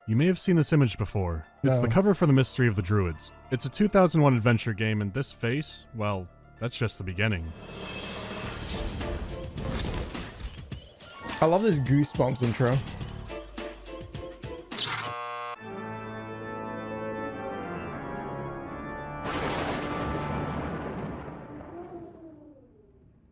You may have seen this image before. It's the No. cover for the Mystery of the Druids. It's a 2001 adventure game, and this face, well, that's just the beginning. I love this Goosebumps intro.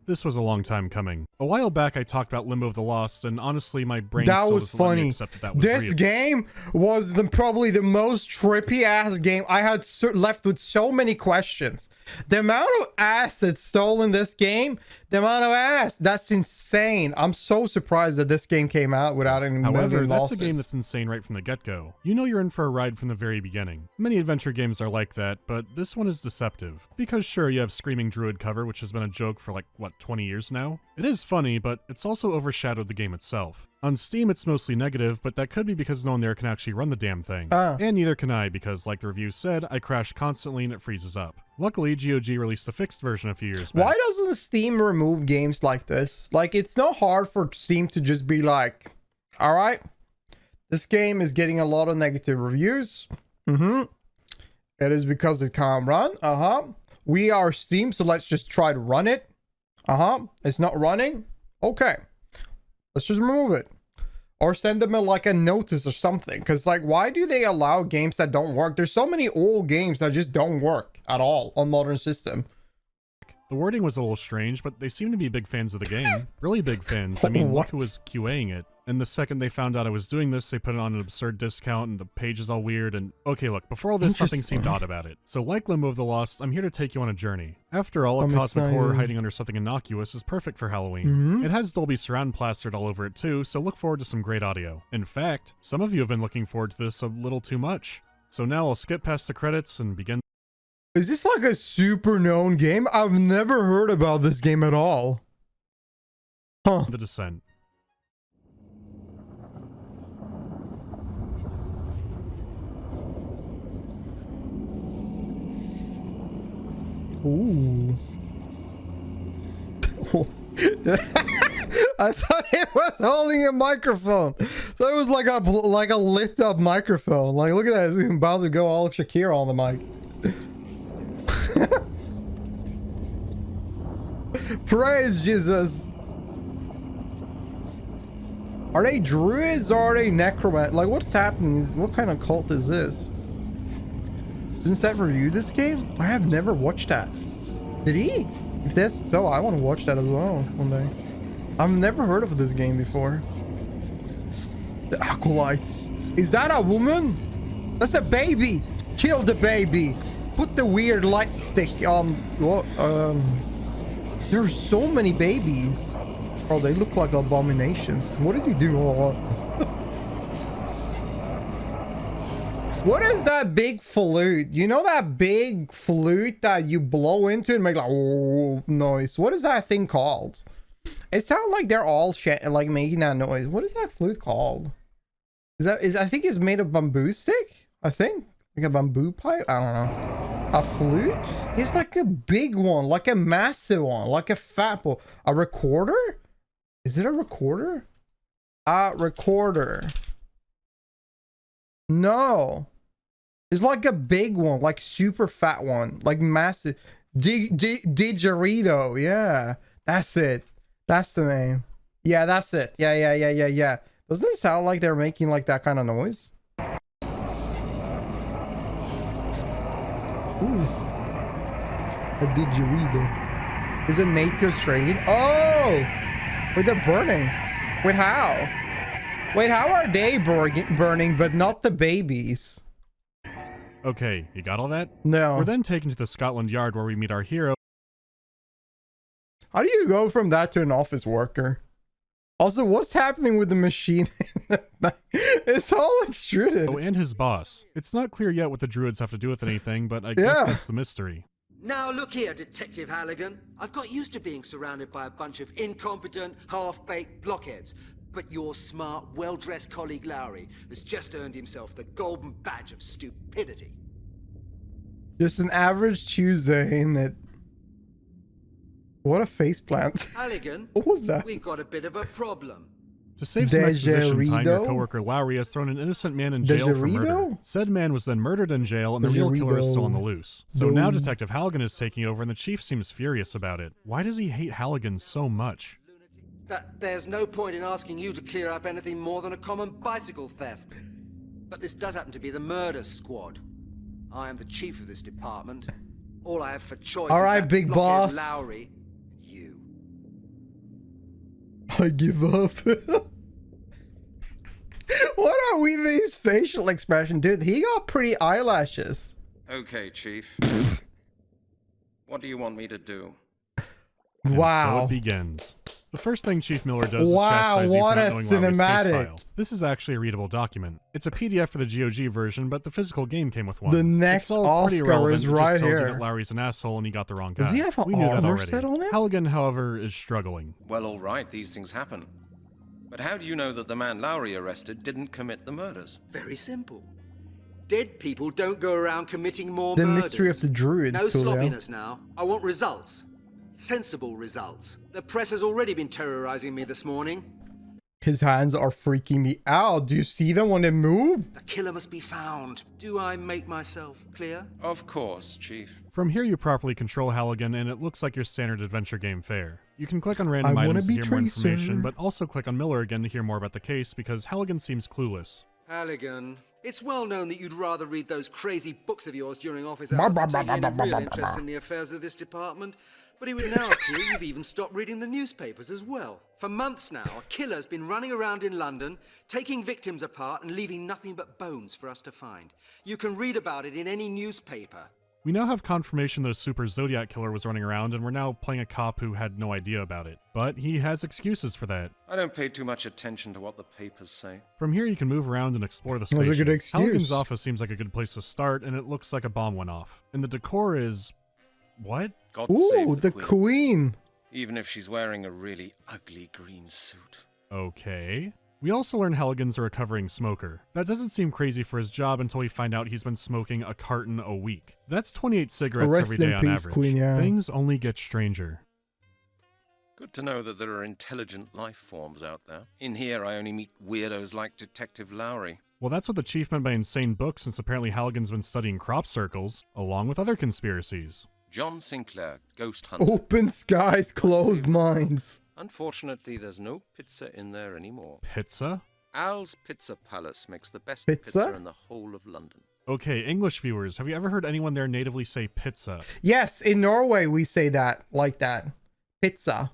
This was a long time coming. A while back I talked about Limbo of the Lost, and honestly my brain That still was doesn't let me funny. accept that was This real. game was probably the most trippy ass game. I had left with so many questions. The amount of assets stolen in this game, the amount of ass, that's insane. I'm so surprised that this game came out without any However, million that's lawsuits. a game that's insane right from the get-go. You know you're in for a ride from the very beginning. Many adventure games are like that, but this one is deceptive. Because sure, you have Screaming Druid cover, which has been a joke for like, what, 20 years now? It is funny, but it's also overshadowed the game itself. On Steam, it's mostly negative, but that could be because no one there can actually run the damn thing. And neither can I, because like the review said, I crash constantly and it freezes up. Luckily, GOG released a fixed version a few years back. Why doesn't Steam remove games like this? Like, it's not hard for Steam to just be like, all right, this game is getting a lot of negative reviews. It is because it can't run. We are Steam, so let's just try to run it. It's not running. Okay, let's just remove it. Or send them a notice or something. Because, like, why do they allow games that don't work? There's so many old games that just don't work at all on modern system. The wording was a little strange, but they seem to be big fans of the game. Really big fans. I mean, look who was QAing it. And the second they found out I was doing this, they put it on an absurd discount, and the page is all weird, and... Okay, look, before all this, something seemed odd about it. So like Limbo of the Lost, I'm here to take you on a journey. After all, a cosmic horror hiding under something innocuous is perfect for Halloween. It has Dolby Surround plastered all over it too, so look forward to some great audio. In fact, some of you have been looking forward to this a little too much. So now I'll skip past the credits and begin... Is this like a super known game? I've never heard about this game at all. The Descent. Ooh. I thought it was holding a microphone. That was like a lift up microphone. Like, look at that. It's about to go all Shakira on the mic. Praise Jesus. Are they druids or are they necromant? Like, what's happening? What kind of cult is this? Didn't Seth review this game? I have never watched that. Did he? If that's so, I want to watch that as well one day. I've never heard of this game before. The Acolytes. Is that a woman? That's a baby. Kill the baby. Put the weird light stick on. There are so many babies. Oh, they look like abominations. What does he do? What is that big flute? You know that big flute that you blow into and make like oh noise? What is that thing called? It sounds like they're all like making that noise. What is that flute called? I think it's made of bamboo stick? I think. Like a bamboo pipe? I don't know. A flute? It's like a big one, like a massive one, like a fat one. A recorder? Is it a recorder? A recorder. No. It's like a big one, like super fat one, like massive. Didgeridoo. Yeah, that's it. That's the name. Yeah, that's it. Yeah. Doesn't it sound like they're making like that kind of noise? Ooh. A didgeridoo. Is it native strain? Oh! Wait, they're burning. Wait, how? Wait, how are they burning, but not the babies? Okay, you got all that? No. We're then taken to the Scotland Yard where we meet our hero. How do you go from that to an office worker? Also, what's happening with the machine? It's all extruded. Oh, and his boss. It's not clear yet what the druids have to do with anything, but I guess that's the mystery. Now look here, Detective Halligan. I've got used to being surrounded by a bunch of incompetent, half-baked blockheads. But your smart, well-dressed colleague Lowry has just earned himself the golden badge of stupidity. Just an average Tuesday, ain't it? What a faceplant. Halligan, What was that? we've got a bit of a problem. To save some exposition time, your Dejerido? coworker Lowry has thrown an innocent man in jail for murder. Dejerido? Said man was then murdered in jail, and the real killer is still on the loose. So now Detective Halligan is taking over, and the chief seems furious about it. Why does he hate Halligan so much? That there's no point in asking you to clear up anything more than a common bicycle theft. But this does happen to be the murder squad. I am the chief of this department. All I have for choice All is right, that big blockhead boss. Lowry, you. I give up. What are we these facial expression, dude? He got pretty eyelashes. Okay, Chief. What do you want me to do? And so Wow. it begins. The first thing Chief Miller does Wow, is chastise you what for not a knowing Lowry's case cinematic. file. This is actually a readable document. It's a PDF for the GOG version, but the physical game came with one. The next it's all pretty Oscar irrelevant. is It just right tells you here. that Lowry's an asshole and he got the wrong guy. Does he have an we knew that armor already. set on him? Halligan, however, is struggling. Well, all right, these things happen. But how do you know that the man Lowry arrested didn't commit the murders? Very simple. Dead people don't go around committing more The murders. mystery of the Druids, No Julio. sloppiness now. I want results. Sensible results. The press has already been terrorizing me this morning. His hands are freaking me out. Do you see them when they move? The killer must be found. Do I make myself clear? Of course, Chief. From here, you properly control Halligan, and it looks like your standard adventure game fare. You can click on I random wanna items to be hear more Tracer. information, but also click on Miller again to hear more about the case, because Halligan seems clueless. Halligan, it's well known that you'd rather read those crazy books of yours during office hours than take any real interest in the affairs of this department. But it would now appear you've even stopped reading the newspapers as well. For months now, a killer's been running around in London, taking victims apart and leaving nothing but bones for us to find. You can read about it in any newspaper. We now have confirmation that a super Zodiac killer was running around, and we're now playing a cop who had no idea about it. But he has excuses for that. I don't pay too much attention to what the papers say. From here, you can move around and explore the That was station. a good excuse. Halligan's office seems like a good place to start, and it looks like a bomb went off. And the decor is... what? God Ooh, save the Queen. queen. Even if she's wearing a really ugly green suit. Okay. We also learn Halligan's a recovering smoker. That doesn't seem crazy for his job until we find out he's been smoking a carton a week. That's 28 cigarettes Rest every in day on peace, average. Queen, yeah. Things only get stranger. Good to know that there are intelligent life forms out there. In here, I only meet weirdos like Detective Lowry. Well, that's what the chief meant by insane books, since apparently Halligan's been studying crop circles, along with other conspiracies. John Sinclair, ghost hunter. Open skies, closed minds. Unfortunately, there's no pizza in there anymore. Pizza? Al's Pizza Palace makes the best Pizza? pizza in the whole of London. Okay, English viewers, have you ever heard anyone there natively say pizza? Yes, in Norway we say that, like that. Pizza.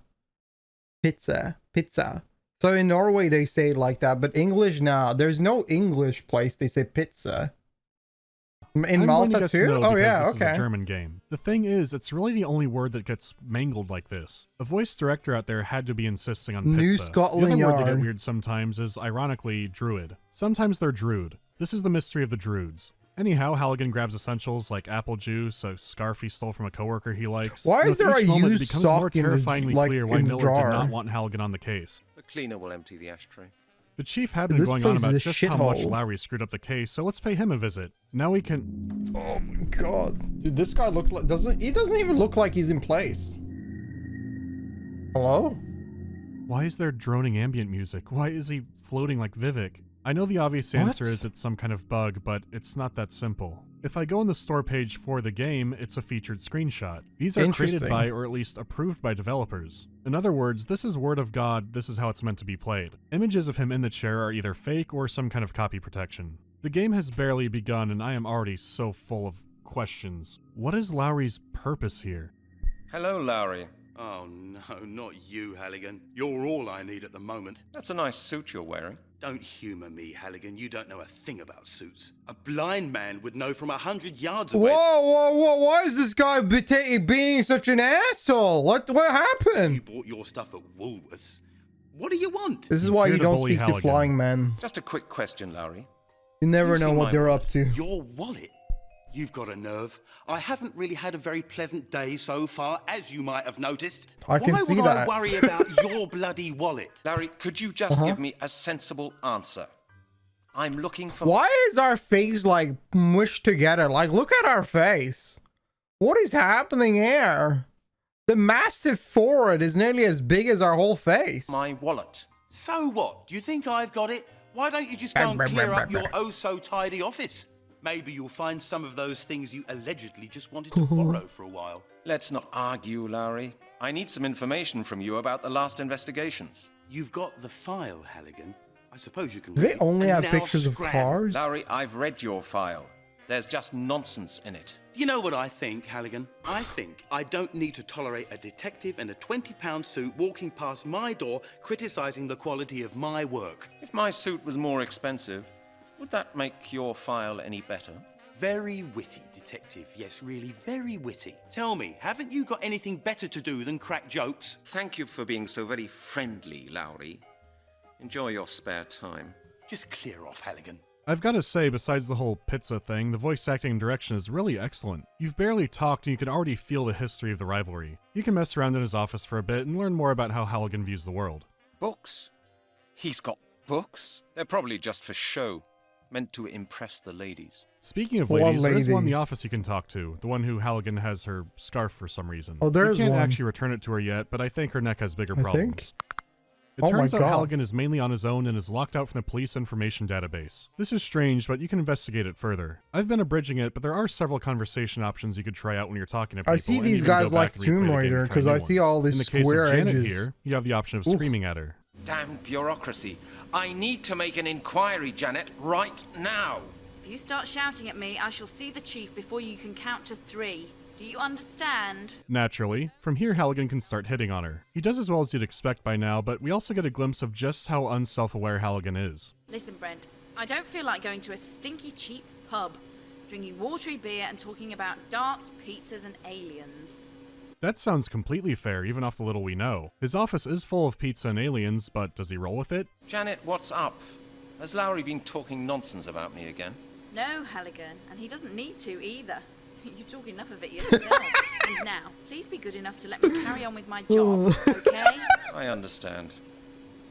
Pizza. Pizza. So in Norway they say it like that, but English now, there's no English place they say pizza. In I'm going to Malta guess too? no, Oh because yeah, this is a okay. German game. The thing is, it's really the only word that gets mangled like this. A voice director out there had to be insisting on New pizza. Scotland the other word that Yard. get weird sometimes is, ironically, druid. Sometimes they're druid. This is the mystery of the Druids. Anyhow, Halligan grabs essentials like apple juice, a scarf he stole from a coworker he likes. Why And is with there each a moment, it used becomes more sock in the- terrifyingly like, clear why in the Miller drawer? did not want Halligan on the case. The cleaner will empty the ashtray. The chief had been This going on place about is a just how much shithole. Lowry screwed up the case, so let's pay him a visit. Now we can... Oh my god. Dude, this guy looks like he doesn't even look like he's in place. Hello? Why is there droning ambient music? Why is he floating like Vivek? I know the obvious answer What? is it's some kind of bug, but it's not that simple. If I go on the store page for the game, it's a featured screenshot. These are created Interesting. by, or at least approved by, developers. In other words, this is word of God, this is how it's meant to be played. Images of him in the chair are either fake or some kind of copy protection. The game has barely begun and I am already so full of questions. What is Lowry's purpose here? Hello, Lowry. Oh no, not you, Halligan. You're all I need at the moment. That's a nice suit you're wearing. Don't humour me, Halligan. You don't know a thing about suits. A blind man would know from 100 yards away. Whoa! Why is this guy being such an asshole? What You happened? bought your stuff at Woolworths. What do you want? This is He's why here you to don't bully speak to Halligan. flying men. Just a quick question, Lowry. You never You know see what my they're wallet? up to. Your wallet? You've got a nerve. I haven't really had a very pleasant day so far, as you might have noticed. I can Why see would that. I worry about your bloody wallet? Larry, could you just give me a sensible answer? I'm looking for... Why is our face like mushed together? Like, look at our face. What is happening here? The massive forehead is nearly as big as our whole face. my wallet. So what? Do you think I've got it? Why don't you just go and clear up your oh-so-tidy office? Maybe you'll find some of those things you allegedly just wanted to borrow for a while. Let's not argue, Lowry. I need some information from you about the last investigations. You've got the file, Halligan. I suppose you can Do read they it. only And have now pictures of scram. cars? Lowry, I've read your file. There's just nonsense in it. Do you know what I think, Halligan? I think I don't need to tolerate a detective in a £20 suit walking past my door criticising the quality of my work. If my suit was more expensive, would that make your file any better? Very witty, detective. Yes, really very witty. Tell me, haven't you got anything better to do than crack jokes? Thank you for being so very friendly, Lowry. Enjoy your spare time. Just clear off, Halligan. I've got to say, besides the whole pizza thing, the voice acting and direction is really excellent. You've barely talked and you can already feel the history of the rivalry. You can mess around in his office for a bit and learn more about how Halligan views the world. Books? He's got books? They're probably just for show, meant to impress the ladies. Speaking of What ladies, there's one in the ladies? office you can talk to, the one who Halligan has her scarf for some reason. Oh, there's You can't one. actually return it to her yet, but I think her neck has bigger I problems. think. It Oh my turns out God. Halligan is mainly on his own and is locked out from the police information database. This is strange, but you can investigate it further. I've been abridging it, but there are several conversation options you could try out when you're talking to people. I see and these even go guys back like and replay Tomb the game Raider to try because new I see ones. all these In the case square of Janet edges. here, you have the option of Oof. screaming at her. Damn bureaucracy. I need to make an inquiry, Janet, right now. If you start shouting at me, I shall see the chief before you can count to 3. Do you understand? Naturally, from here Halligan can start hitting on her. He does as well as you'd expect by now, but we also get a glimpse of just how unself-aware Halligan is. Listen, Brent, I don't feel like going to a stinky cheap pub, drinking watery beer and talking about darts, pizzas and aliens. That sounds completely fair, even off the little we know. His office is full of pizza and aliens, but does he roll with it? Janet, what's up? Has Lowry been talking nonsense about me again? No, Halligan, and he doesn't need to either. You talk enough of it yourself. And now, please be good enough to let me carry on with my job, okay? I understand.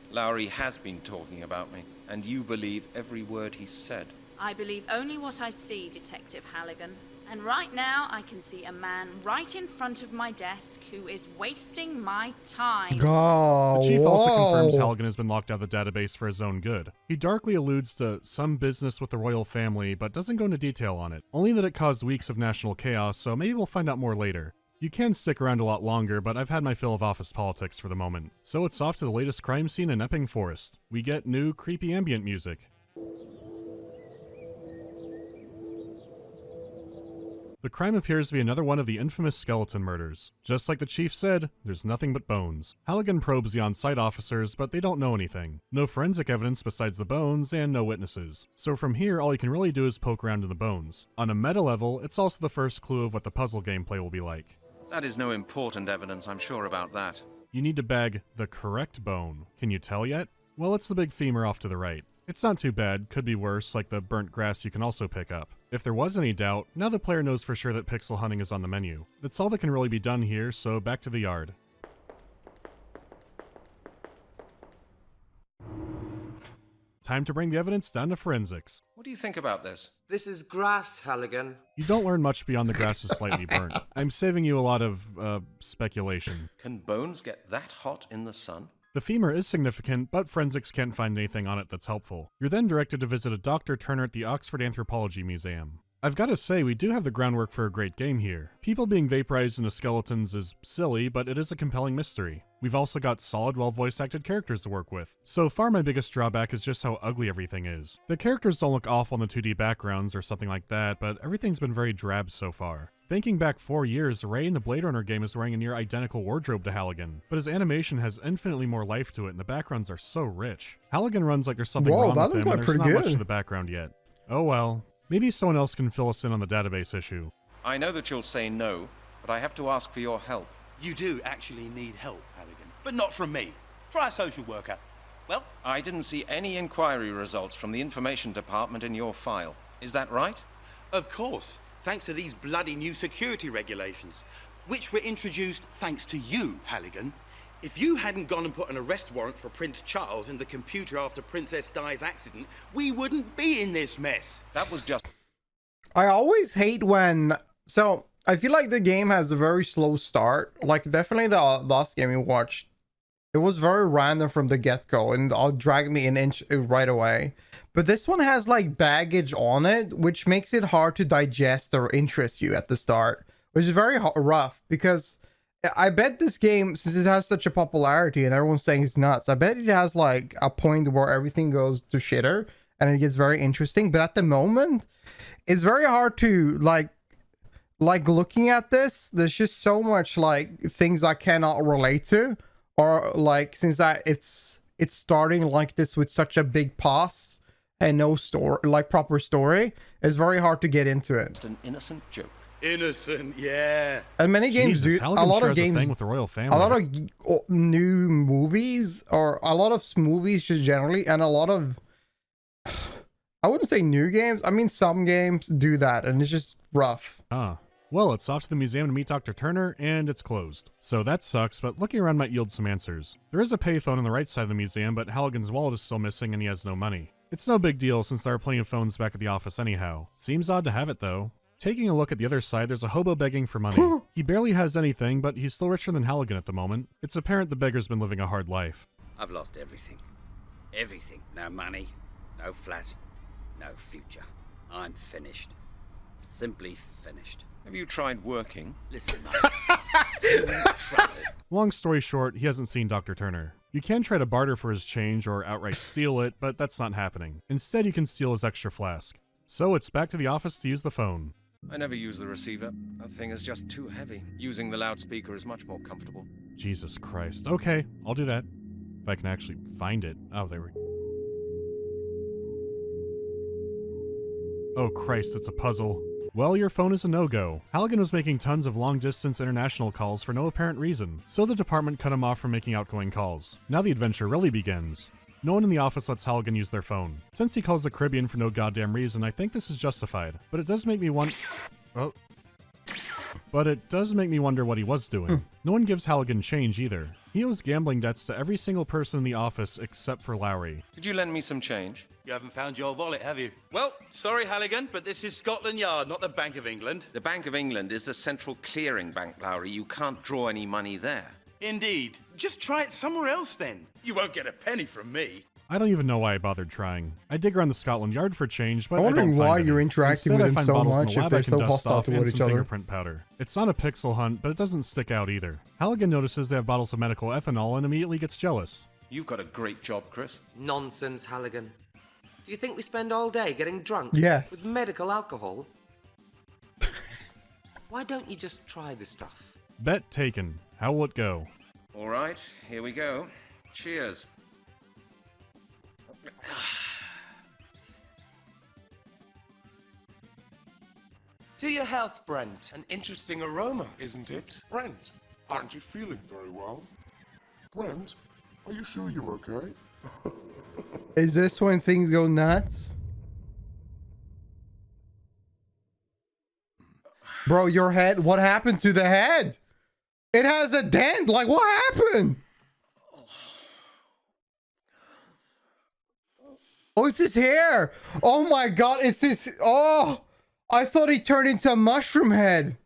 Lowry has been talking about me, and you believe every word he said. I believe only what I see, Detective Halligan. And right now, I can see a man right in front of my desk who is wasting my time. Oh, The chief also confirms whoa. Halligan has been locked out of the database for his own good. He darkly alludes to some business with the royal family, but doesn't go into detail on it. Only that it caused weeks of national chaos, so maybe we'll find out more later. You can stick around a lot longer, but I've had my fill of office politics for the moment. So it's off to the latest crime scene in Epping Forest. We get new, creepy ambient music. The crime appears to be another one of the infamous skeleton murders. Just like the chief said, there's nothing but bones. Halligan probes the on-site officers, but they don't know anything. No forensic evidence besides the bones, and no witnesses. So from here, all you can really do is poke around in the bones. On a meta level, it's also the first clue of what the puzzle gameplay will be like. That is no important evidence, I'm sure about that. You need to bag the correct bone. Can you tell yet? Well, it's the big femur off to the right. It's not too bad, could be worse, like the burnt grass you can also pick up. If there was any doubt, now the player knows for sure that pixel hunting is on the menu. That's all that can really be done here, so back to the yard. Time to bring the evidence down to forensics. What do you think about this? This is grass, Halligan. You don't learn much beyond the grass is slightly burnt. I'm saving you a lot of, speculation. Can bones get that hot in the sun? The femur is significant, but forensics can't find anything on it that's helpful. You're then directed to visit a Dr. Turner at the Oxford Anthropology Museum. I've got to say, we do have the groundwork for a great game here. People being vaporized into skeletons is silly, but it is a compelling mystery. We've also got solid, well-voice-acted characters to work with. So far, my biggest drawback is just how ugly everything is. The characters don't look awful in the 2D backgrounds or something like that, but everything's been very drab so far. Thinking back 4 years, Ray in the Blade Runner game is wearing a near identical wardrobe to Halligan, but his animation has infinitely more life to it and the backgrounds are so rich. Halligan runs like there's something Whoa, wrong that with him looks and like there's not pretty much good. to the background yet. Oh well. Maybe someone else can fill us in on the database issue. I know that you'll say no, but I have to ask for your help. You do actually need help, Halligan. But not from me. Try a social worker. Well, I didn't see any inquiry results from the information department in your file. Is that right? of course, thanks to these bloody new security regulations, which were introduced thanks to you, Halligan. If you hadn't gone and put an arrest warrant for Prince Charles in the computer after Princess Di's accident, we wouldn't be in this mess. That was just... I always hate when... So, I feel like the game has a very slow start. Like, definitely the last game we watched, It was very random from the get-go and I'll drag me an inch right away. But this one has like baggage on it, which makes it hard to digest or interest you at the start, which is very rough because I bet this game, since it has such a popularity and everyone's saying it's nuts, I bet it has like a point where everything goes to shitter and it gets very interesting. But at the moment, it's very hard to like looking at this. There's just so much like things I cannot relate to. Or like, since it's starting like this with such a big pause and no story, like proper story, it's very hard to get into it. Just an innocent joke. Innocent, yeah. And many games Jesus, do. Halligan A lot sure of has a games thing with the royal family. a lot of new movies, or a lot of movies just generally, and a lot of, I wouldn't say new games. I mean, some games do that, and it's just rough. Well, it's off to the museum to meet Dr. Turner, and it's closed. So that sucks, but looking around might yield some answers. There is a payphone on the right side of the museum, but Halligan's wallet is still missing and he has no money. It's no big deal since there are plenty of phones back at the office anyhow. Seems odd to have it though. Taking a look at the other side, there's a hobo begging for money. He barely has anything, but he's still richer than Halligan at the moment. It's apparent the beggar's been living a hard life. I've lost everything. Everything. No money, no flat, no future. I'm finished. Simply finished. Have you tried working? Listen, mate. Long story short, he hasn't seen Dr. Turner. You can try to barter for his change or outright steal it, but that's not happening. Instead, you can steal his extra flask. So it's back to the office to use the phone. I never use the receiver. That thing is just too heavy. Using the loudspeaker is much more comfortable. Jesus Christ. Okay, I'll do that. If I can actually find it. Oh, there we go. Oh Christ, it's a puzzle. Well, your phone is a no-go. Halligan was making tons of long-distance international calls for no apparent reason, so the department cut him off from making outgoing calls. Now the adventure really begins. No one in the office lets Halligan use their phone. Since he calls the Caribbean for no goddamn reason, I think this is justified. But it does make me wonder what he was doing. No one gives Halligan change either. He owes gambling debts to every single person in the office except for Lowry. Did you lend me some change? You haven't found your wallet, have you? Well, sorry, Halligan, but this is Scotland Yard, not the Bank of England. The Bank of England is the central clearing bank, Lowry. You can't draw any money there. Indeed. Just try it somewhere else, then. You won't get a penny from me. I don't even know why I bothered trying. I dig around the Scotland Yard for change, but I'm wondering I don't find why any. you're interacting Instead, with I him find so bottles in much the if lab they're I can so dust hostile off toward and each some other. fingerprint powder. It's not a pixel hunt, but it doesn't stick out either. Halligan notices they have bottles of medical ethanol and immediately gets jealous. You've got a great job, Chris. Nonsense, Halligan. Do you think we spend all day getting drunk? Yes. With medical alcohol? Why don't you just try the stuff? Bet taken. How will it go? All right, here we go. Cheers. To your health, Brent. An interesting aroma, isn't it? Brent, aren't you feeling very well? Brent, are you sure you're okay? Is this when things go nuts? Bro, your head, what happened to the head? It has a dent. Like, what happened? Oh, it's his hair. Oh my God, it's his. Oh, I thought he turned into a mushroom head.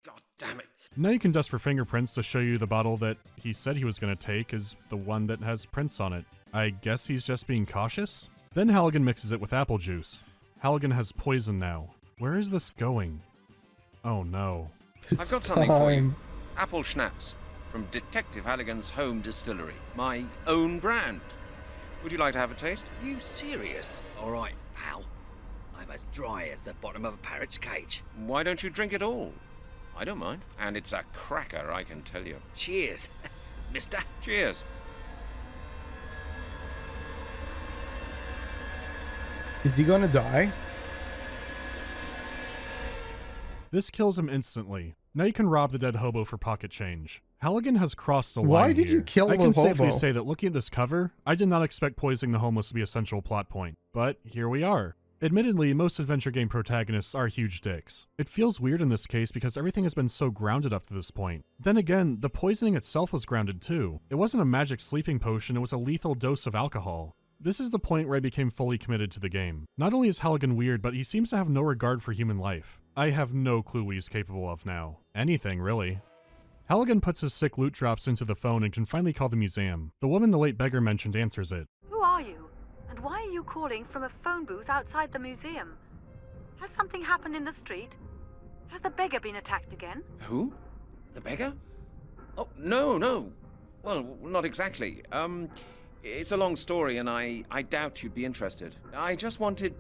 God damn it. Now you can dust for fingerprints to show you the bottle that he said he was going to take is the one that has prints on it. I guess he's just being cautious? Then Halligan mixes it with apple juice. Halligan has poison now. Where is this going? Oh no. I've got something for you. Apple schnapps from Detective Halligan's home distillery. My own brand. Would you like to have a taste? You serious? All right, pal. I'm as dry as the bottom of a parrot's cage. Why don't you drink it all? I don't mind. And it's a cracker, I can tell you. Cheers, mister. Cheers. Is he gonna die? This kills him instantly. Now you can rob the dead hobo for pocket change. Halligan has crossed the line. Why did here. you kill I the can safely hobo? say that looking at this cover, I did not expect poisoning the homeless to be a central plot point. But here we are. Admittedly, most adventure game protagonists are huge dicks. It feels weird in this case because everything has been so grounded up to this point. Then again, the poisoning itself was grounded too. It wasn't a magic sleeping potion, it was a lethal dose of alcohol. This is the point where I became fully committed to the game. Not only is Halligan weird, but he seems to have no regard for human life. I have no clue what he's capable of now. Anything, really. Halligan puts his sick loot drops into the phone and can finally call the museum. The woman the late beggar mentioned answers it. Who are you? And why are you calling from a phone booth outside the museum? Has something happened in the street? Has the beggar been attacked again? Who? The beggar? Oh, no. Well, not exactly. It's a long story, and I doubt you'd be interested. I just wanted,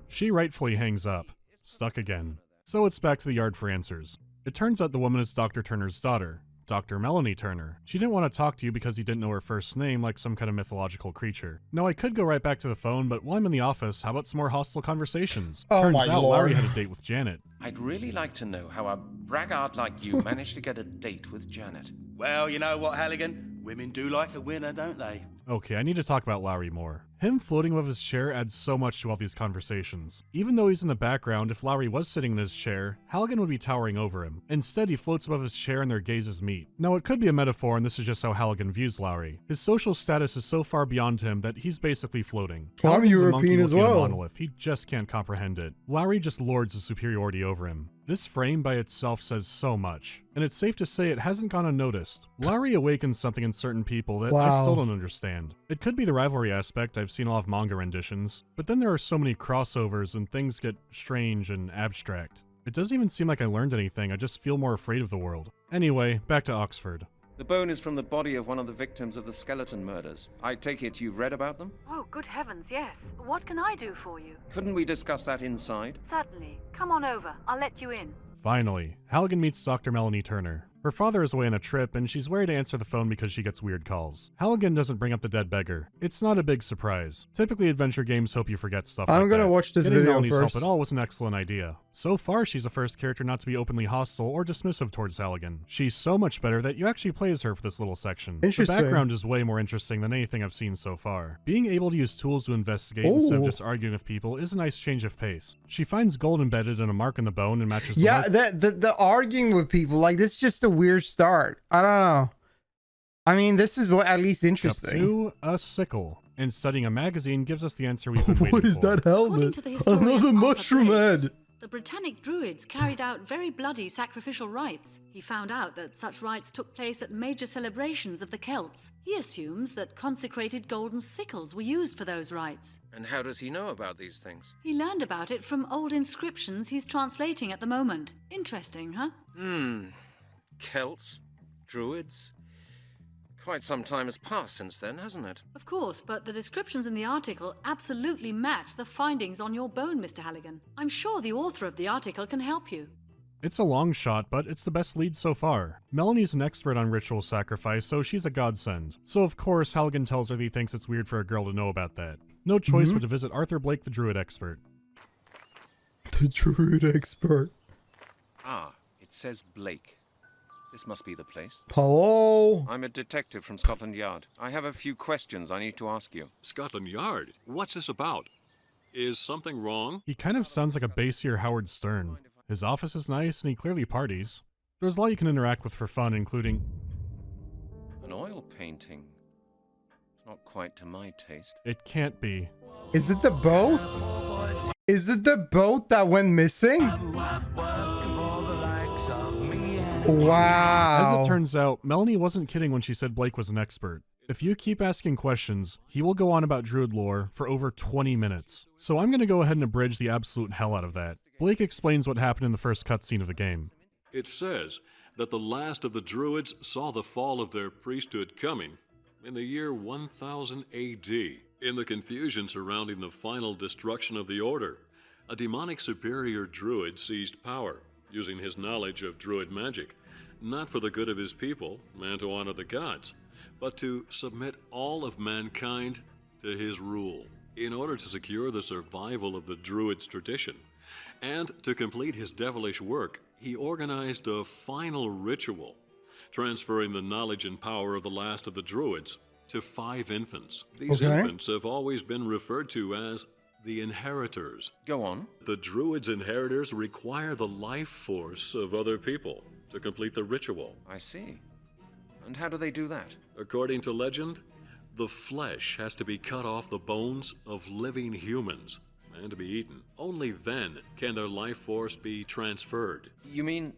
She rightfully hangs up. Stuck again. So it's back to the yard for answers. It turns out the woman is Dr. Turner's daughter, Dr. Melanie Turner. She didn't want to talk to you because you didn't know her first name like some kind of mythological creature. Now, I could go right back to the phone, but while I'm in the office, how about some more hostile conversations? Oh Turns my out lord. Larry had a date with Janet. I'd really like to know how a braggart like you managed to get a date with Janet. Well, you know what, Halligan? Women do like a winner, don't they? Okay, I need to talk about Lowry more. Him floating above his chair adds so much to all these conversations. Even though he's in the background, if Lowry was sitting in his chair, Halligan would be towering over him. Instead, he floats above his chair and their gazes meet. Now, it could be a metaphor, and this is just how Halligan views Lowry. His social status is so far beyond him that he's basically floating. Well, I'm Halligan's a European monkey as looking at a well. monolith. He just can't comprehend it. Lowry just lords his superiority over him. This frame by itself says so much, and it's safe to say it hasn't gone unnoticed. Lowry awakens something in certain people that I still don't understand. It could be the rivalry aspect. I've seen a lot of manga renditions, but then there are so many crossovers and things get strange and abstract. It doesn't even seem like I learned anything, I just feel more afraid of the world. Anyway, back to Oxford. The bone is from the body of one of the victims of the skeleton murders. I take it you've read about them? Oh, good heavens, yes. What can I do for you? Couldn't we discuss that inside? Certainly. Come on over. I'll let you in. Finally, Halligan meets Dr. Melanie Turner. Her father is away on a trip, and she's wary to answer the phone because she gets weird calls. Halligan doesn't bring up the dead beggar. It's not a big surprise. Typically, adventure games hope you forget stuff like that. I'm gonna watch this Getting video Melanie's help first. at all was an excellent idea. So far, she's the first character not to be openly hostile or dismissive towards Halligan. She's so much better that you actually play as her for this little section. Interesting. The background is way more interesting than anything I've seen so far. Being able to use tools to investigate instead of Ooh. just arguing with people is a nice change of pace. She finds gold embedded in a mark in the bone and matches the Yeah, mark. the arguing with people, like, this is just a weird start. I don't know. I mean, this is what at least Up interesting. to a sickle. And studying a magazine gives us the answer we've been waiting What is for. that According helmet? to the historian Another Arthur mushroom Blake, head. the Britannic Druids carried out very bloody sacrificial rites. He found out that such rites took place at major celebrations of the Celts. He assumes that consecrated golden sickles were used for those rites. And how does he know about these things? He learned about it from old inscriptions he's translating at the moment. Interesting, huh? Celts? Druids? Quite some time has passed since then, hasn't it? Of course, but the descriptions in the article absolutely match the findings on your bone, Mr. Halligan. I'm sure the author of the article can help you. It's a long shot, but it's the best lead so far. Melanie's an expert on ritual sacrifice, so she's a godsend. So of course, Halligan tells her that he thinks it's weird for a girl to know about that. No choice but to visit Arthur Blake, the Druid expert. The Druid expert. Ah, it says Blake. This must be the place. Hello? I'm a detective from Scotland Yard. I have a few questions I need to ask you. Scotland Yard? What's this about? Is something wrong? He kind of sounds like a bassier Howard Stern. His office is nice, and he clearly parties. There's a lot you can interact with for fun, including... An oil painting. It's not quite to my taste. It can't be. Is it the boat? Is it the boat that went missing? Wow. As it turns out, Melanie wasn't kidding when she said Blake was an expert. If you keep asking questions, he will go on about Druid lore for over 20 minutes. So I'm going to go ahead and abridge the absolute hell out of that. Blake explains what happened in the first cutscene of the game. It says that the last of the Druids saw the fall of their priesthood coming in the year 1000 AD. In the confusion surrounding the final destruction of the Order, a demonic superior Druid seized power, using his knowledge of Druid magic, not for the good of his people and to honor the gods, but to submit all of mankind to his rule. In order to secure the survival of the Druid's tradition, and to complete his devilish work, he organized a final ritual, transferring the knowledge and power of the last of the Druids to 5 infants. These infants have always been referred to as the inheritors. Go on. The Druids' inheritors require the life force of other people to complete the ritual. I see. And how do they do that? According to legend, the flesh has to be cut off the bones of living humans and to be eaten. Only then can their life force be transferred. You mean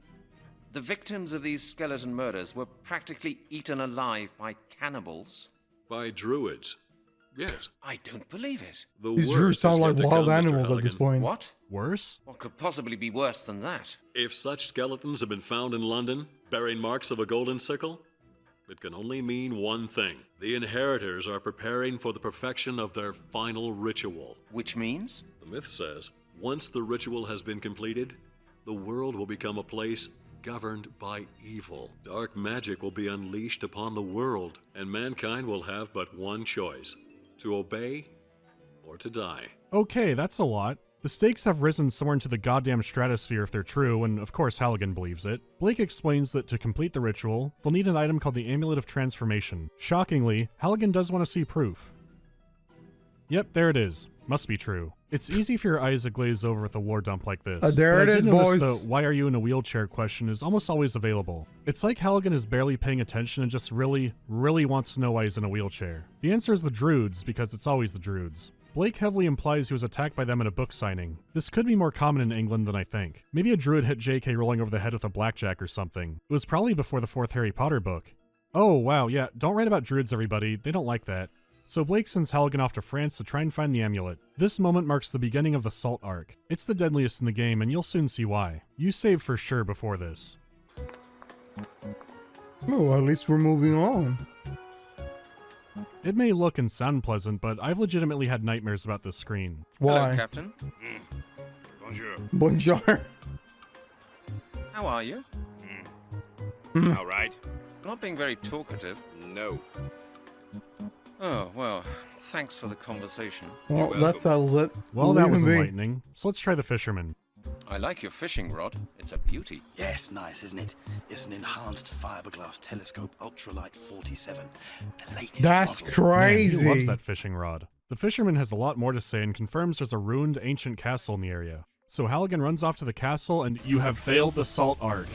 the victims of these skeleton murders were practically eaten alive by cannibals? By druids. Yes. I don't believe it. The These worst druids sound is yet like to wild come, Mr. animals at this Halligan. point. What? Worse? What could possibly be worse than that? If such skeletons have been found in London, bearing marks of a golden sickle, it can only mean one thing. The inheritors are preparing for the perfection of their final ritual. Which means? The myth says, once the ritual has been completed, the world will become a place governed by evil. Dark magic will be unleashed upon the world, and mankind will have but one choice: to obey or to die. Okay, that's a lot. The stakes have risen somewhere into the goddamn stratosphere if they're true, and of course Halligan believes it. Blake explains that to complete the ritual, they'll need an item called the Amulet of Transformation. Shockingly, Halligan does want to see proof. Yep, there it is. Must be true. It's easy for your eyes to glaze over with a lore dump like this. There But it I is, did notice boys. The "why are you in a wheelchair" question is almost always available. It's like Halligan is barely paying attention and just really wants to know why he's in a wheelchair. The answer is the Druids, because it's always the Druids. Blake heavily implies he was attacked by them at a book signing. This could be more common in England than I think. Maybe a druid hit JK rolling over the head with a blackjack or something. It was probably before the 4th Harry Potter book. Oh wow, yeah, don't write about druids, everybody. They don't like that. So Blake sends Halligan off to France to try and find the amulet. This moment marks the beginning of the Salt arc. It's the deadliest in the game, and you'll soon see why. You saved for sure before this. Oh, at least we're moving on. It may look and sound pleasant, but I've legitimately had nightmares about this screen. Why? Hello, Captain. Bonjour. Bonjour. How are you? All right. Not being very talkative. No. Oh, well, thanks for the conversation. Well, that settles it. Well, that was Leave me. enlightening. So let's try the fisherman. I like your fishing rod. It's a beauty. Yes, nice, isn't it? It's an enhanced fiberglass telescope, ultralight 47. The latest That's model. Man, crazy. he loves that fishing rod. The fisherman has a lot more to say and confirms there's a ruined ancient castle in the area. So Halligan runs off to the castle and you have failed the Salt arc.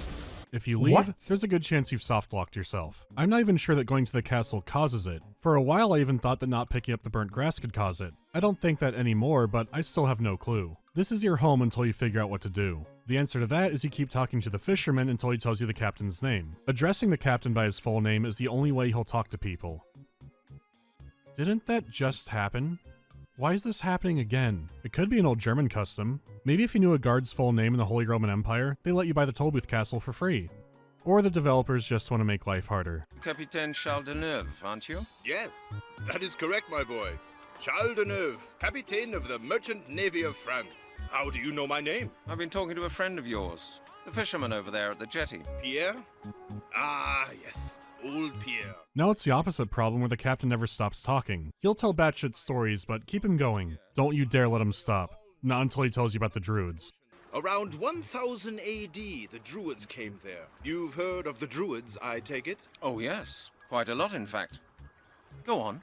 If you leave, What? there's a good chance you've soft-locked yourself. I'm not even sure that going to the castle causes it. For a while I even thought that not picking up the burnt grass could cause it. I don't think that anymore, but I still have no clue. This is your home until you figure out what to do. The answer to that is you keep talking to the fisherman until he tells you the captain's name. Addressing the captain by his full name is the only way he'll talk to people. Didn't that just happen? Why is this happening again? It could be an old German custom. Maybe if you knew a guard's full name in the Holy Roman Empire, they let you buy the Tollbooth Castle for free. Or the developers just want to make life harder. Capitaine Charles de Neuve, aren't you? Yes, that is correct, my boy. Charles de Neuve, Captain of the Merchant Navy of France. How do you know my name? I've been talking to a friend of yours, the fisherman over there at the jetty. Pierre? Ah, yes, old Pierre. Now it's the opposite problem where the captain never stops talking. He'll tell batshit stories, but keep him going. Don't you dare let him stop. Not until he tells you about the Druids. Around 1000 AD, the Druids came there. You've heard of the Druids, I take it? Oh, yes. Quite a lot, in fact. Go on.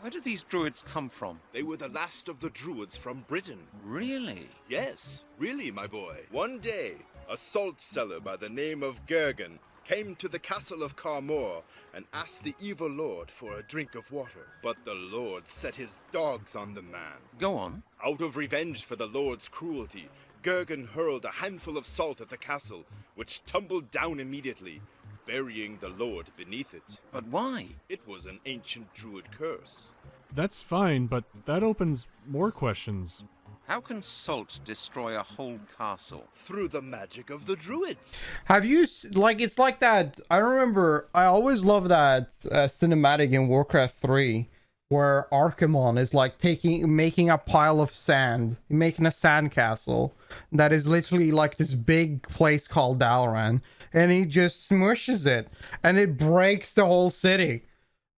Where did these Druids come from? They were the last of the Druids from Britain. Really? Yes, really, my boy. One day, a salt seller by the name of Gergan came to the castle of Carmore and asked the evil lord for a drink of water. But the lord set his dogs on the man. Go on. Out of revenge for the lord's cruelty, Gergan hurled a handful of salt at the castle, which tumbled down immediately, burying the lord beneath it. But why? It was an ancient druid curse. That's fine, but that opens more questions. How can salt destroy a whole castle? Through the magic of the druids. Have you, like, it's like that, I remember, I always love that cinematic in Warcraft 3, where Archimon is like making a pile of sand, making a sandcastle that is literally like this big place called Dalaran, and he just smushes it, and it breaks the whole city.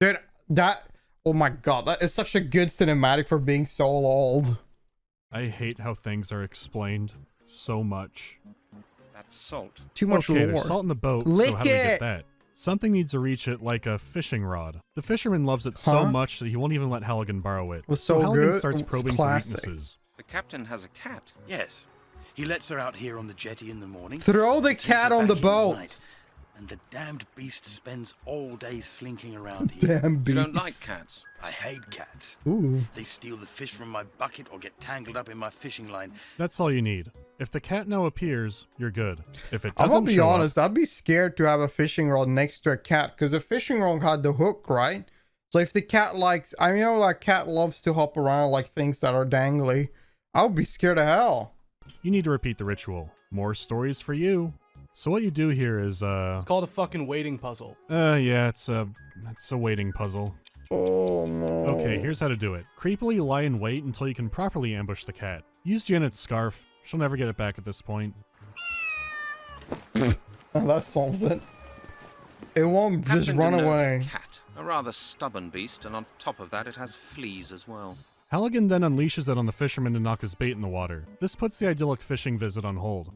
Dude, oh my god, that is such a good cinematic for being so old. I hate how things are explained so much. That's salt. Too much okay, lore. there's salt in the boat, Lick so how do we it! get that? Something needs to reach it like a fishing rod. The fisherman loves it so much that he won't even let Halligan borrow it. Was so Halligan good, starts it was probing for classic. weaknesses. The captain has a cat. Yes. He lets her out here on the jetty in the morning. Throw the takes cat her on the back in boat. night. and the damned beast spends all day slinking around here. Damn beast. You don't like cats? I hate cats. Ooh. They steal the fish from my bucket or get tangled up in my fishing line. That's all you need. If the cat now appears, you're good. If it I'm doesn't gonna be show up, honest, I'd be scared to have a fishing rod next to a cat because a fishing rod had the hook, right? So if the cat likes, I know that cat loves to hop around like things that are dangly. I would be scared of hell. you need to repeat the ritual. More stories for you. So what you do here is It's called a fucking waiting puzzle. yeah, it's a waiting puzzle. Oh no. Okay, here's how to do it. Creepily lie in wait until you can properly ambush the cat. Use Janet's scarf. She'll never get it back at this point. That solves it. It won't just Captain run denotes away. Cat, a rather stubborn beast, and on top of that, it has fleas as well. Halligan then unleashes it on the fisherman to knock his bait in the water. This puts the idyllic fishing visit on hold.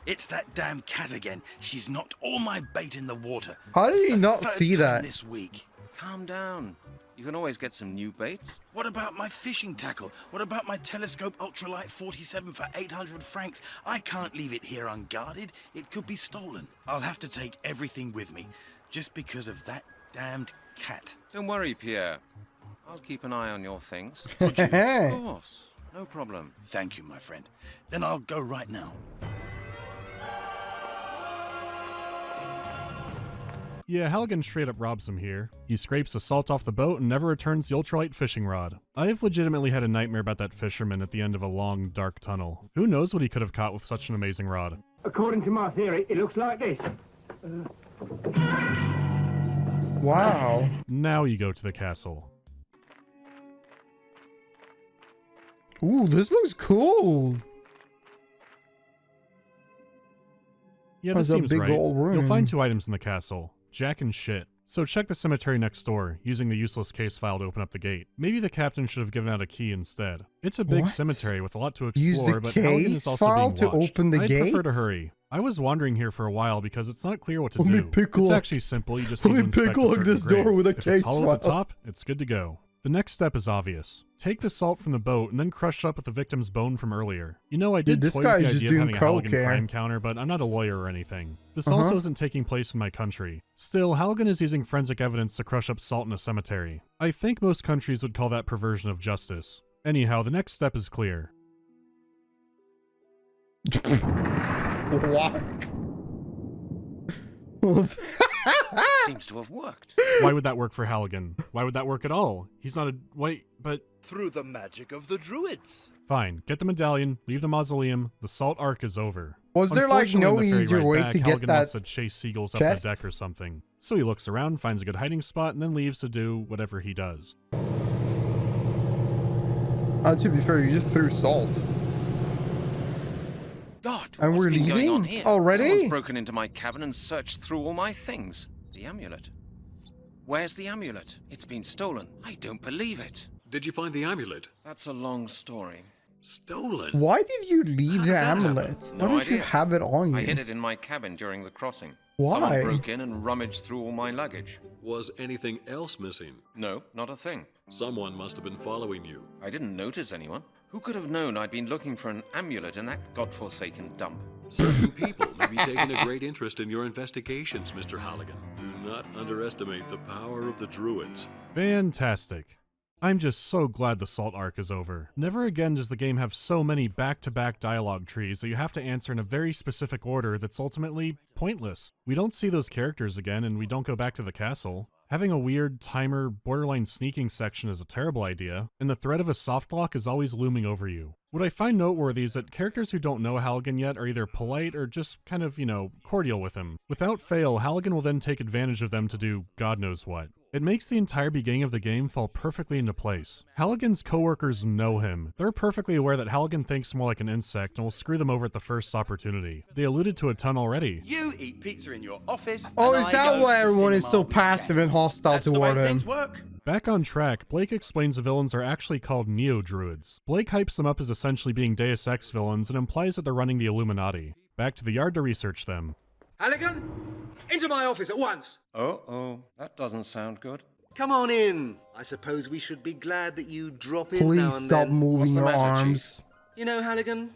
It's that damn cat again. She's knocked all my bait in the water. How did It's he the not third see time that? this week? Calm down. You can always get some new baits. What about my fishing tackle? What about my telescope ultralight 47 for 800 francs? I can't leave it here unguarded. It could be stolen. I'll have to take everything with me, just because of that damned cat. Don't worry, Pierre. I'll keep an eye on your things. Would you? Of course. No problem. Thank you, my friend. Then I'll go right now. Yeah, Halligan straight up robs him here. He scrapes the salt off the boat and never returns the ultralight fishing rod. I've legitimately had a nightmare about that fisherman at the end of a long, dark tunnel. Who knows what he could have caught with such an amazing rod? According to my theory, it looks like this. Wow. Now you go to the castle. Ooh, this looks cool. Yeah, this That's a seems big right. old room. You'll find two items in the castle. Jack and shit. So check the cemetery next door, using the useless case file to open up the gate. Maybe the captain should have given out a key instead. It's a big What? cemetery with a lot to Use the explore, but Halligan is case also file being to watched. open the I'd prefer to gates? hurry. I was wandering here for a while because it's not clear what to Let me do. pick It's lock. actually simple, you just Let need to me inspect pick a lock certain this door grave. with a If case it's hollow at the file. top, it's good to go. The next step is obvious. Take the salt from the boat and then crush it up with the victim's bone from earlier. You know, I did Dude, this toy guy with the is just idea of doing having a Halligan coke here. crime counter, but I'm not a lawyer or anything. This Uh-huh. also isn't taking place in my country. Still, Halligan is using forensic evidence to crush up salt in a cemetery. I think most countries would call that perversion of justice. Anyhow, the next step is clear. What? Seems to have worked. Why would that work for Halligan? Why would that work at all? He's not a... Wait, but... Through the magic of the Druids. Fine, get the medallion, leave the mausoleum, the salt arc is over. Was there, like, Unfortunately, no on the ferry easier ride way back, to get Halligan that wants to chase seagulls up chest? the deck or something. So he looks around, finds a good hiding spot, and then leaves to do whatever he does. To be fair, you just threw salt. God, And what's we're been going on leaving here? already? Someone's broken into my cabin and searched through all my things. The amulet. Where's the amulet? It's been stolen. I don't believe it. Did you find the amulet? That's a long story. Stolen? Why did you leave the that happen? amulet? No Why don't you idea. have it on you? I hid it in my cabin during the crossing. Why? Someone broke in and rummaged through all my luggage. Was anything else missing? No, not a thing. Someone must have been following you. I didn't notice anyone. Who could have known I'd been looking for an amulet in that godforsaken dump? Certain people may be taking a great interest in your investigations, Mr. Halligan. Do not underestimate the power of the Druids. Fantastic. I'm just so glad the salt arc is over. Never again does the game have so many back-to-back dialogue trees that you have to answer in a very specific order that's ultimately pointless. We don't see those characters again, and we don't go back to the castle. Having a weird timer, borderline sneaking section is a terrible idea, and the threat of a soft lock is always looming over you. What I find noteworthy is that characters who don't know Halligan yet are either polite or just kind of, cordial with him. Without fail, Halligan will then take advantage of them to do God knows what. It makes the entire beginning of the game fall perfectly into place. Halligan's coworkers know him. They're perfectly aware that Halligan thinks more like an insect and will screw them over at the first opportunity. They alluded to a ton already. You eat pizza in your office. Oh, and is I that go why to the everyone is cinema so with passive Jack. and hostile That's the way toward him? things work. Back on track, Blake explains the villains are actually called Neo-Druids. Blake hypes them up as essentially being Deus Ex villains and implies that they're running the Illuminati. Back to the yard to research them. Halligan, into my office at once. Oh, that doesn't sound good. Come on in. I suppose we should be glad that you drop in Please now and stop then. moving What's the your matter, arms. You know, Halligan,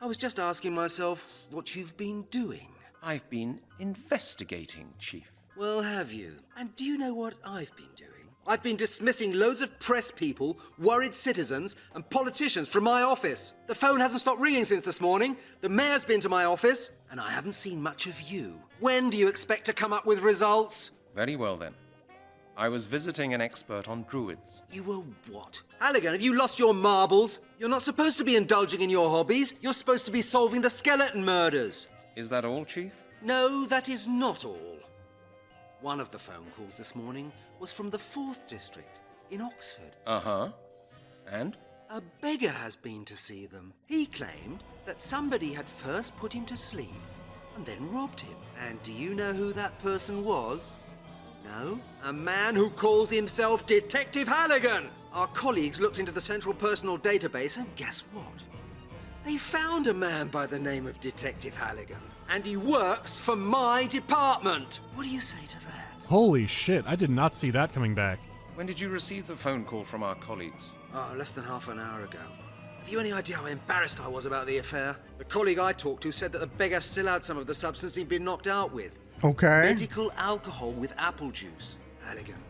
I was just asking myself what you've been doing. I've been investigating, Chief. Well, have you? And do you know what I've been doing? I've been dismissing loads of press people, worried citizens, and politicians from my office. The phone hasn't stopped ringing since this morning. The mayor's been to my office, and I haven't seen much of you. When do you expect to come up with results? Very well, then. I was visiting an expert on Druids. You were what? Halligan, have you lost your marbles? You're not supposed to be indulging in your hobbies. You're supposed to be solving the skeleton murders. Is that all, Chief? No, that is not all. One of the phone calls this morning was from the 4th District in Oxford. Uh-huh. And? A beggar has been to see them. He claimed that somebody had first put him to sleep and then robbed him. And do you know who that person was? No? A man who calls himself Detective Halligan! Our colleagues looked into the Central Personal Database, and guess what? They found a man by the name of Detective Halligan. And he works for my department! What do you say to that? Holy shit, I did not see that coming back. When did you receive the phone call from our colleagues? Oh, less than half an hour ago. Have you any idea how embarrassed I was about the affair? The colleague I talked to said that the beggar still had some of the substance he'd been knocked out with. Okay. Medical alcohol with apple juice. Halligan,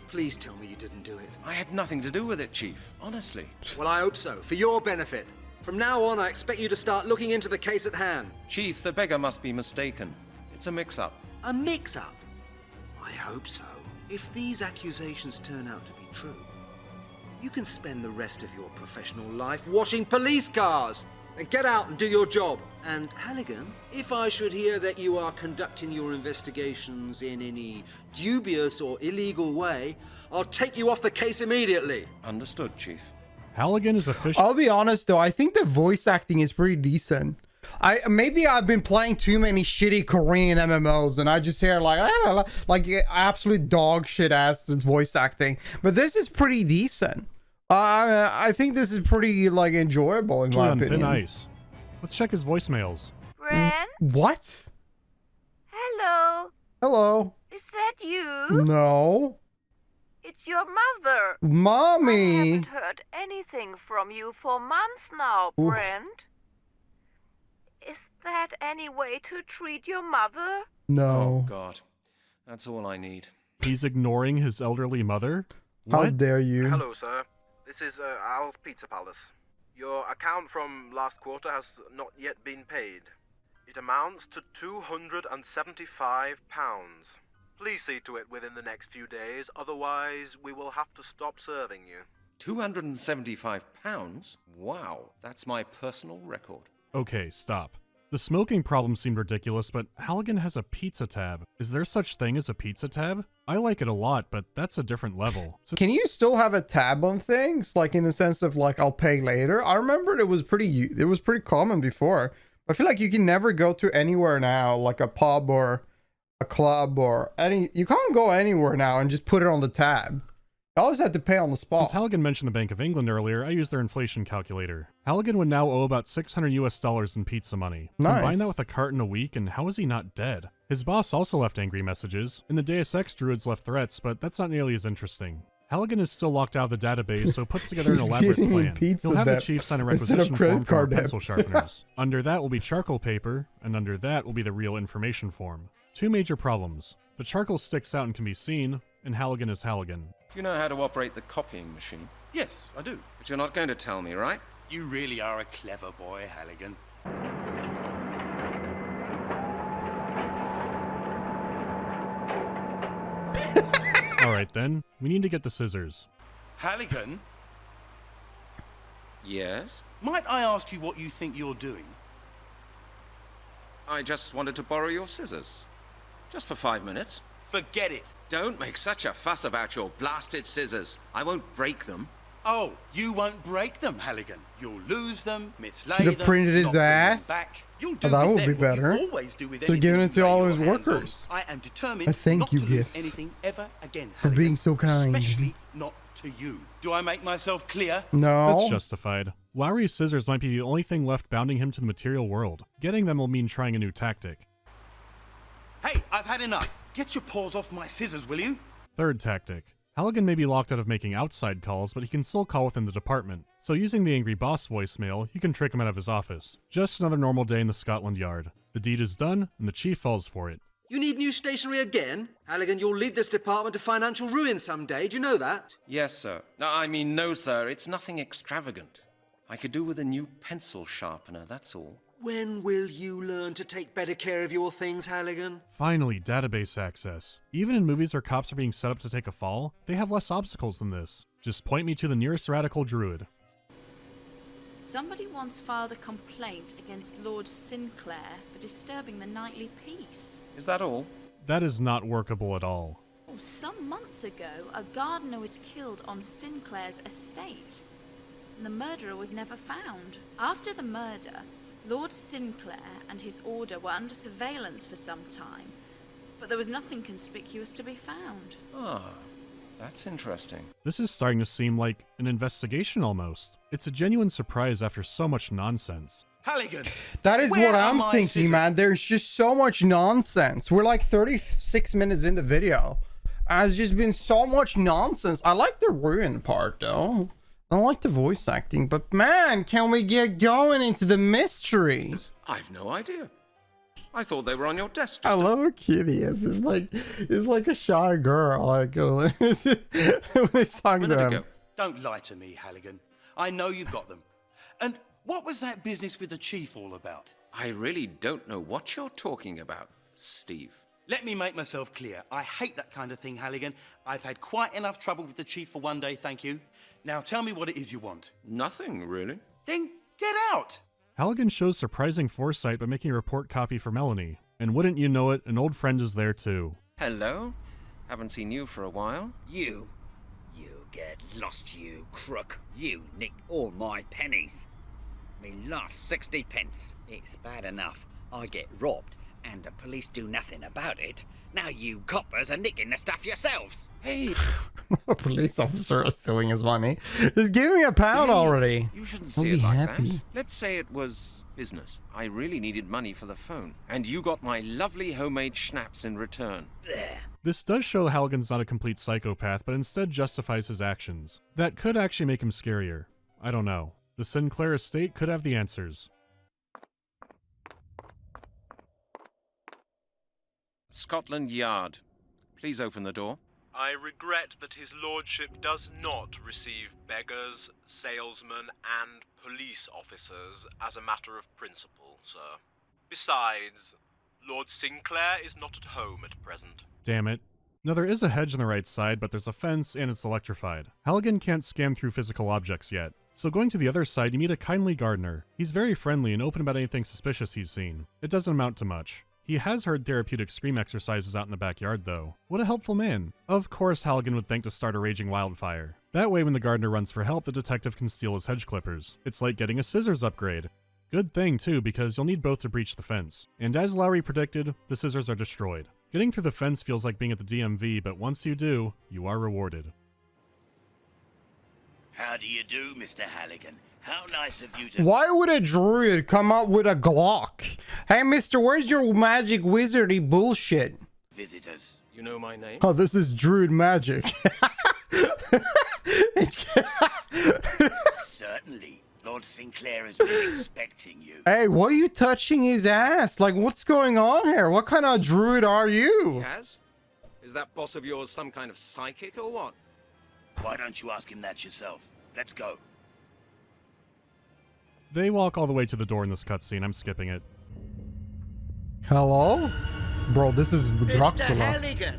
please tell me you didn't do it. I had nothing to do with it, Chief. Honestly. Well, I hope so, for your benefit. From now on, I expect you to start looking into the case at hand. Chief, the beggar must be mistaken. It's a mix-up. A mix-up? I hope so. If these accusations turn out to be true, you can spend the rest of your professional life washing police cars. Then get out and do your job. And Halligan, if I should hear that you are conducting your investigations in any dubious or illegal way, I'll take you off the case immediately. Understood, Chief. Halligan is official. I'll be honest though, I think the voice acting is pretty decent. Maybe I've been playing too many shitty Korean MMOs and I just hear like absolute dog shit ass voice acting. But this is pretty decent. I think this is pretty like enjoyable in my opinion. Thin ice. Let's check his voicemails. Ren? What? Hello? Hello? Is that you? No. It's your mother. Mommy. I haven't heard anything from you for months now, Oof. Brent. Is that any way to treat your mother? No. Oh, God. That's all I need. He's ignoring his elderly mother? How What? dare you? Hello, sir. This is Al's Pizza Palace. Your account from last quarter has not yet been paid. It amounts to £275. Please see to it within the next few days, otherwise we will have to stop serving you. £275? Wow, that's my personal record. Okay, stop. The smoking problem seemed ridiculous, but Halligan has a pizza tab. Is there such thing as a pizza tab? I like it a lot, but that's a different level. Can you still have a tab on things? Like in the sense of like, I'll pay later? I remember it was pretty common before. I feel like you can never go to anywhere now, like a pub or a club or you can't go anywhere now and just put it on the tab. I always had to pay on the spot. Since Halligan mentioned the Bank of England earlier, I used their inflation calculator. Halligan would now owe about $600 in pizza money. Nice. Combine that with a carton a week, and how is he not dead? His boss also left angry messages. In the Deus Ex, Druids left threats, but that's not nearly as interesting. Halligan is still locked out of the database, so puts together an elaborate plan. He'll have the chief sign a requisition form for our pencil sharpeners. Under that will be charcoal paper, and under that will be the real information form. Two major problems. The charcoal sticks out and can be seen, and Halligan is Halligan. Do you know how to operate the copying machine? Yes, I do. But you're not going to tell me, right? You really are a clever boy, Halligan. Alright then, we need to get the scissors. Halligan? Yes? Might I ask you what you think you're doing? I just wanted to borrow your scissors. Just for 5 minutes. Forget it. Don't make such a fuss about your blasted scissors. I won't break them. Oh, you won't break them, Halligan. You'll lose them, mislay Should have them, printed his not bring them ass. back. You'll do That with would be them what you better. always do with They're anything giving you it to lay all your his hands on. workers. I am determined A thank not you to lose gift. anything ever again, For Halligan. being so kind. Especially not to you. Do I make myself clear? No. That's justified. Lowry's scissors might be the only thing left bounding him to the material world. Getting them will mean trying a new tactic. Hey, I've had enough. Get your paws off my scissors, will you? Third tactic. Halligan may be locked out of making outside calls, but he can still call within the department. So using the angry boss voicemail, you can trick him out of his office. Just another normal day in the Scotland Yard. The deed is done, and the chief falls for it. You need new stationery again? Halligan, you'll lead this department to financial ruin someday, do you know that? Yes, sir. No, sir, it's nothing extravagant. I could do with a new pencil sharpener, that's all. When will you learn to take better care of your things, Halligan? Finally, database access. Even in movies where cops are being set up to take a fall, they have less obstacles than this. Just point me to the nearest radical druid. Somebody once filed a complaint against Lord Sinclair for disturbing the nightly peace. Is that all? That is not workable at all. Oh, some months ago, a gardener was killed on Sinclair's estate, and the murderer was never found. After the murder, Lord Sinclair and his order were under surveillance for some time, but there was nothing conspicuous to be found. Ah, that's interesting. This is starting to seem like an investigation almost. It's a genuine surprise after so much nonsense. Halligan! That is Where what are I'm my thinking, scissors? man. There's just so much nonsense. We're like 36 minutes into video. Has just been so much nonsense. I like the ruin part though. I don't like the voice acting, but man, can we get going into the mystery? I've no idea. I thought they were on your desk. I love how Kitty is. It's like a shy girl. Like when he's talking to him. Don't lie to me, Halligan. I know you've got them. And what was that business with the chief all about? I really don't know what you're talking about, Steve. Let me make myself clear. I hate that kind of thing, Halligan. I've had quite enough trouble with the chief for one day, thank you. Now tell me what it is you want. Nothing, really. Then get out! Halligan shows surprising foresight by making a report copy for Melanie. And wouldn't you know it, an old friend is there too. Hello? Haven't seen you for a while. You get lost, you crook. You nicked all my pennies. Me last 60 pence. It's bad enough I get robbed and the police do nothing about it. Now you coppers are nicking the stuff yourselves. Hey! A police officer is stealing his money. Just give me a pound already. You shouldn't I'll see be it like happy. that. Let's say it was business. I really needed money for the phone. And you got my lovely homemade schnapps in return. There. This does show Halligan's not a complete psychopath, but instead justifies his actions. That could actually make him scarier. I don't know. The Sinclair estate could have the answers. Scotland Yard. Please open the door. I regret that his lordship does not receive beggars, salesmen, and police officers as a matter of principle, sir. Besides, Lord Sinclair is not at home at present. Damn it. Now there is a hedge on the right side, but there's a fence and it's electrified. Halligan can't scan through physical objects yet. So going to the other side, you meet a kindly gardener. He's very friendly and open about anything suspicious he's seen. It doesn't amount to much. He has heard therapeutic scream exercises out in the backyard, though. What a helpful man. Of course Halligan would think to start a raging wildfire. That way when the gardener runs for help, the detective can steal his hedge clippers. It's like getting a scissors upgrade. Good thing, too, because you'll need both to breach the fence. And as Lowry predicted, the scissors are destroyed. Getting through the fence feels like being at the DMV, but once you do, you are rewarded. How do you do, Mr. Halligan? How nice of you to... Why would a druid come up with a Glock? Hey, mister, where's your magic wizardy bullshit? Visitors. You know my name? Oh, this is druid magic. Certainly. Lord Sinclair has been expecting you. Hey, why are you touching his ass? Like, what's going on here? What kind of druid are you? Has? Is that boss of yours some kind of psychic or what? Why don't you ask him that yourself? Let's go. They walk all the way to the door in this cutscene. I'm skipping it. Hello? Bro, this is Dracula. Mr. Halligan,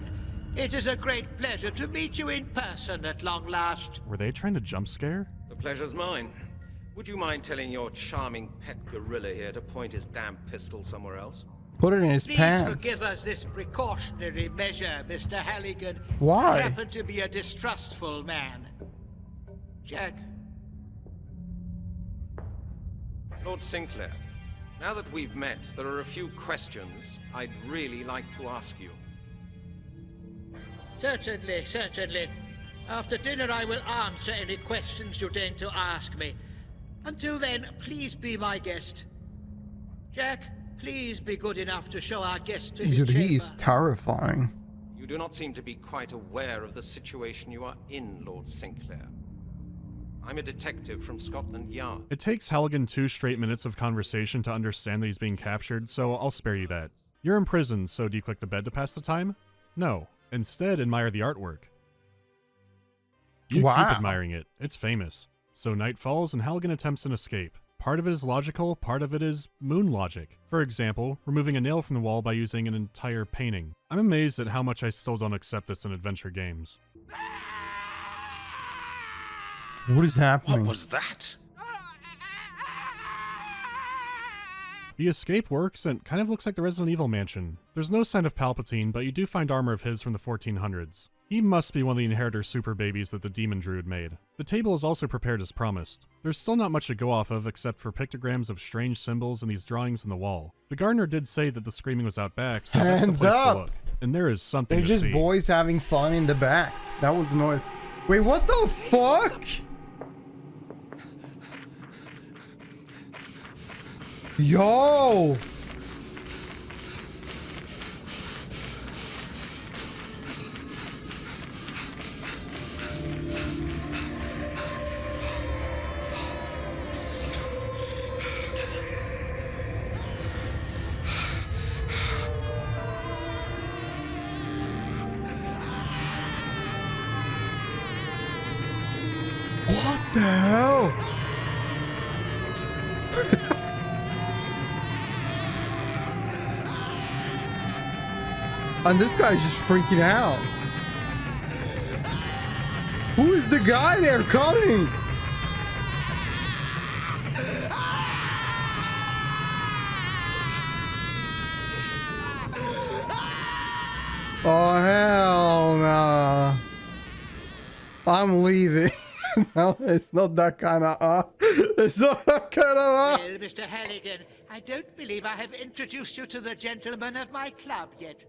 it is a great pleasure to meet you in person at long last. Were they trying to jump scare? The pleasure's mine. Would you mind telling your charming pet gorilla here to point his damn pistol somewhere else? Put it in his Please pants. forgive us this precautionary measure, Mr. Halligan. Why? I happen to be a distrustful man. Jack. Lord Sinclair, now that we've met, there are a few questions I'd really like to ask you. Certainly, certainly. After dinner I will answer any questions you deign to ask me. Until then, please be my guest. Jack, please be good enough to show our guest to his Dude, chamber. he's terrifying. You do not seem to be quite aware of the situation you are in, Lord Sinclair. I'm a detective from Scotland Yard. It takes Halligan 2 straight minutes of conversation to understand that he's being captured, so I'll spare you that. You're in prison, so do you click the bed to pass the time? No. Instead, admire the artwork. You keep admiring it. It's famous. So night falls and Halligan attempts an escape. Part of it is logical, part of it is moon logic. For example, removing a nail from the wall by using an entire painting. I'm amazed at how much I still don't accept this in adventure games. What is happening? What was that? The escape works and kind of looks like the Resident Evil mansion. There's no sign of Palpatine, but you do find armor of his from the 1400s. He must be one of the Inheritor super babies that the Demon Druid made. The table is also prepared as promised. There's still not much to go off of except for pictograms of strange symbols and these drawings on the wall. The gardener did say that the screaming was out back, so that's the Hands place to up! look. And there is something They're to just see. boys having fun in the back. That was the noise. Wait, what the fuck? Yo! What the hell? And this guy's just freaking out. Who is the guy there coming? Oh, hell no. I'm leaving. No, it's not that kind of it's not that kind of Well, Mr. Halligan, I don't believe I have introduced you to the gentlemen of my club yet.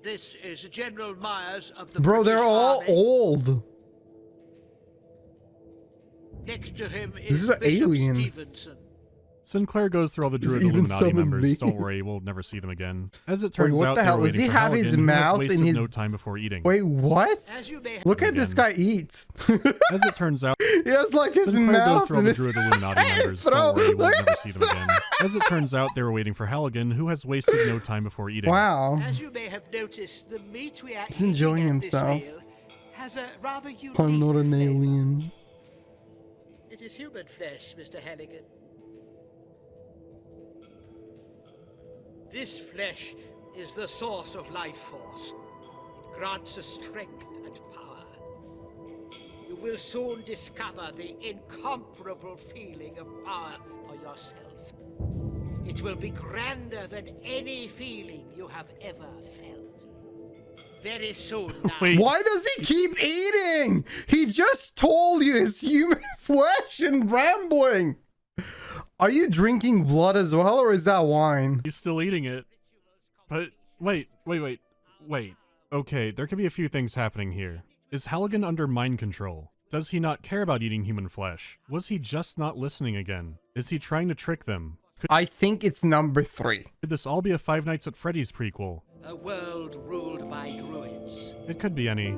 This is General Myers of the Bro, British they're all Army. old. Next to him This is is an Bishop alien. Stevenson. Sinclair goes through all the He's Druid even Illuminati summoned members. me. Don't worry, we'll never see them again. As it Wait, turns what out, the they were hell? Does waiting he for have his Halligan, who has mouth wasted in his... no time before eating. Wait, what? Look at this guy eat. As it turns out, He has like his Sinclair goes mouth through all in the his... Druid Illuminati members. bro. Don't worry, we'll Look never see them again. As it turns out, they were waiting for Halligan, who has wasted no time before eating. Wow. As you may have noticed, the meat we are He's enjoying eating at this himself. meal has a rather unique I'm not an alien. It is human flesh, Mr. Halligan. This flesh is the source of life force. It grants us strength and power. You will soon discover the incomparable feeling of power for yourself. It will be grander than any feeling you have ever felt. Very soon now. Why does he keep eating? He just told you it's human flesh and rambling. Are you drinking blood as well, or is that wine? He's still eating it. But wait. Okay, there could be a few things happening here. Is Halligan under mind control? Does he not care about eating human flesh? Was he just not listening again? Is he trying to trick them? I think it's number 3. Could this all be a Five Nights at Freddy's prequel? A world ruled by druids. It could be any.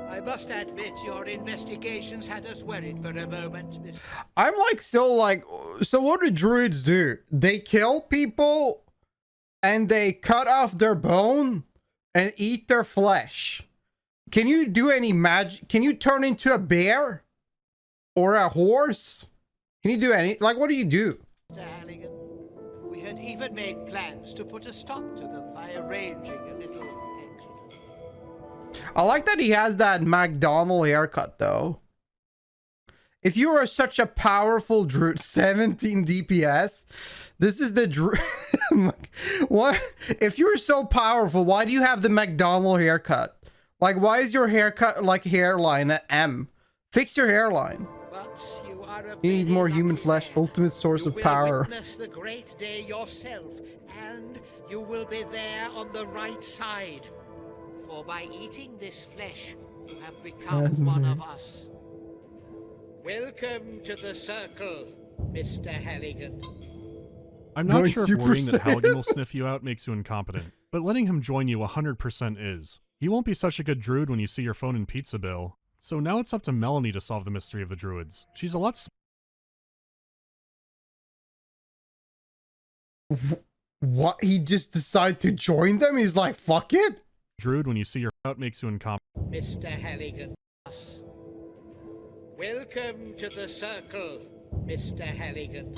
I must admit your investigations had us worried for a moment, Mr. I'm like, so what do druids do? They kill people and they cut off their bone and eat their flesh. Can you do any magic? Can you turn into a bear or a horse? Can you do any, like, what do you do? Halligan, we had even made plans to put a stop to them by arranging a little extra. I like that he has that McDonald haircut though. If you are such a powerful druid, 17 DPS, this is the druid. What? If you're so powerful, why do you have the McDonald haircut? Like, why is your haircut like hairline at M? Fix your hairline. But you are a You need more human flesh, ultimate source of will power. witness the great day yourself, and you will be there on the right side. For by eating this flesh, you have become That's one me. of us. Welcome to the circle, Mr. Halligan. I'm not Going sure if Super worrying that Saiyan. Halligan will sniff you out makes you incompetent, but letting him join you 100% is. He won't be such a good druid when you see your phone and pizza bill. So now it's up to Melanie to solve the mystery of the druids. She's a lot What? He just decided to join them? He's like, fuck it? druid when you see your out makes you incompetent. Mr. Halligan. Welcome to the circle, Mr. Halligan.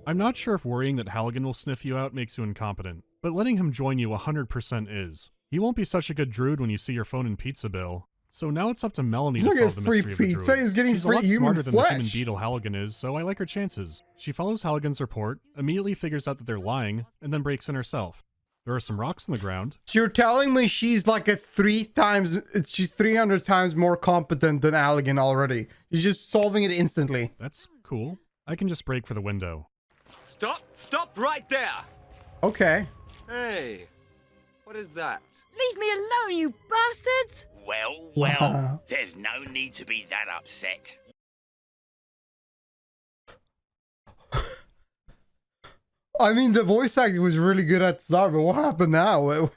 I'm not sure if worrying that Halligan will sniff you out makes you incompetent, but letting him join you 100% is. He won't be such a good druid when you see your phone and pizza bill. So now it's up to Melanie to solve the mystery of the druid. He's getting She's free a lot human smarter than the flesh. human beetle Halligan is, so I like her chances. She follows Halligan's report, immediately figures out that they're lying, and then breaks in herself. There are some rocks in the ground. So you're telling me she's like she's 300 times more competent than Halligan already. She's just solving it instantly. That's cool. I can just break for the window. Stop right there! Okay. Hey, what is that? Leave me alone, you bastards! Well, Wow. there's no need to be that upset. I mean, the voice acting was really good at the start, but what happened now?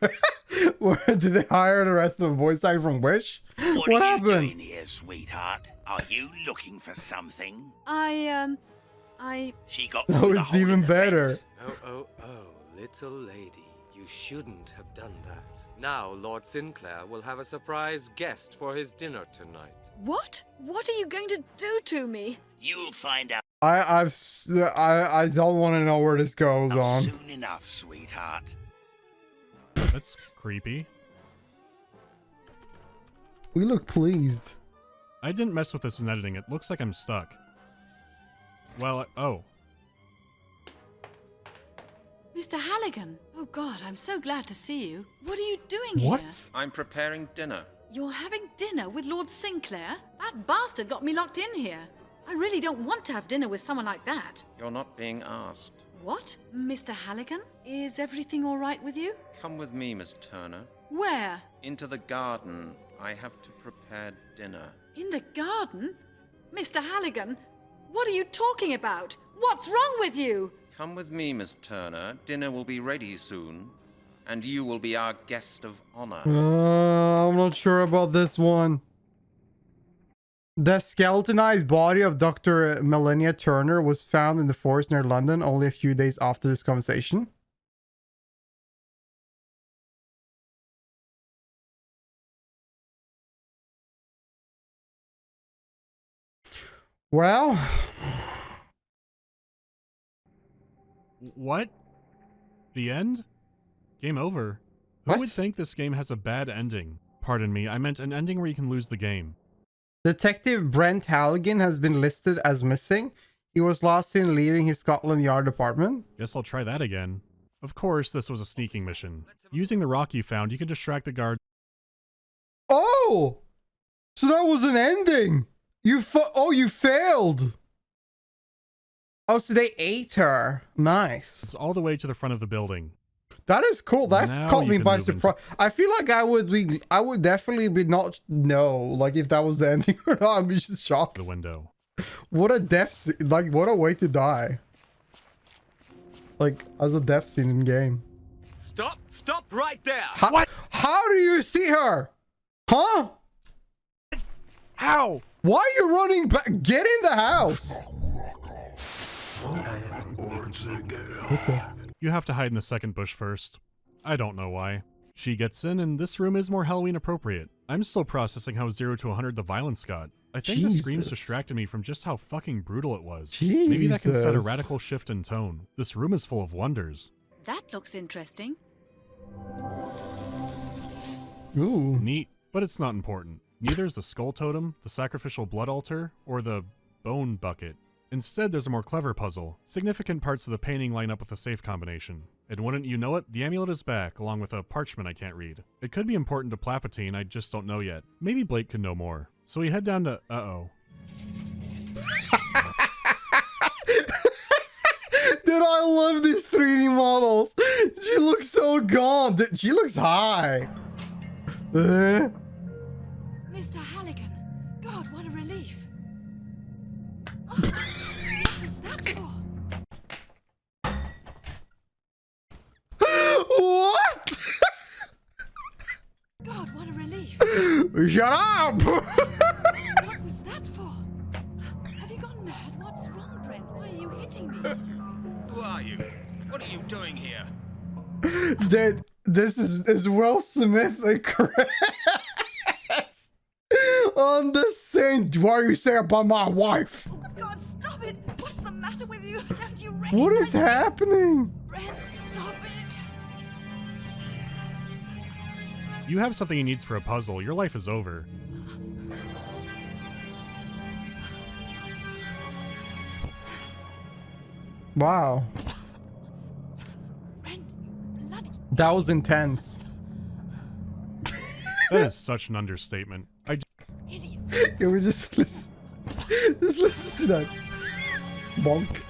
Where did they hire the rest of the voice acting from Wish? What are you happened? doing here, sweetheart? Are you looking for something? She got Oh, through the it's hole in even the better. fence. Oh, little lady, you shouldn't have done that. Now Lord Sinclair will have a surprise guest for his dinner tonight. What? What are you going to do to me? You'll find out I don't want to know where this goes on. soon enough, sweetheart. That's creepy. We look pleased. I didn't mess with this in editing. It looks like I'm stuck. Well, oh. Mr. Halligan. Oh God, I'm so glad to see you. What are you doing here? What? I'm preparing dinner. You're having dinner with Lord Sinclair? That bastard got me locked in here. I really don't want to have dinner with someone like that. You're not being asked. What? Mr. Halligan? Is everything all right with you? Come with me, Miss Turner. Where? Into the garden. I have to prepare dinner. In the garden? Mr. Halligan? What are you talking about? What's wrong with you? Come with me, Miss Turner. Dinner will be ready soon. And you will be our guest of honor. I'm not sure about this one. The skeletonized body of Dr. Melania Turner was found in the forest near London only a few days after this conversation. Well... What? The end? Game over. What? Who would think this game has a bad ending? Pardon me, I meant an ending where you can lose the game. Detective Brent Halligan has been listed as missing. He was last seen leaving his Scotland Yard apartment. Guess I'll try that again. Of course, this was a sneaking mission. Using the rock you found, you can distract the guard. Oh! So that was an ending! You failed! Oh, so they ate her. Nice. It's all the way to the front of the building. That is cool. That's Now caught you me can by move surprise. I feel like I would definitely be not know, like if that was the ending or not. I'd be just shocked. The window. What a death scene. Like, what a way to die. Like, as a death scene in game. Stop right there! What? How do you see her? Huh? How? Why are you running back? Get in the house. What the? You have to hide in the second bush first. I don't know why. She gets in, and this room is more Halloween appropriate. I'm still processing how 0 to 100 the violence got. I think the screams distracted me from just how fucking brutal it was. Maybe that can set a radical shift in tone. This room is full of wonders. That looks interesting. Ooh. Neat, but it's not important. Neither is the skull totem, the sacrificial blood altar, or the bone bucket. Instead, there's a more clever puzzle. Significant parts of the painting line up with a safe combination. And wouldn't you know it, the amulet is back, along with a parchment I can't read. It could be important to Plapatine, I just don't know yet. Maybe Blake could know more. So we head down to... Uh-oh. Dude, I love these 3D models. She looks so gaunt. She looks high. Mr. Halligan. God, what a relief. Oh, what was that for? What? Shut up! What was that for? Have you gone mad? What's wrong, Brent? Why are you hitting me? Who are you? What are you doing here? Dude, this is Will Smith and Chris on the same. What are you saying about my wife? Oh God, stop it! What's the matter with you? Don't you recognize What is happening? Brent, stop it! You have something he needs for a puzzle. Your life is over. Wow. That was intense. That is such an understatement. Can we just listen to that? Bonk.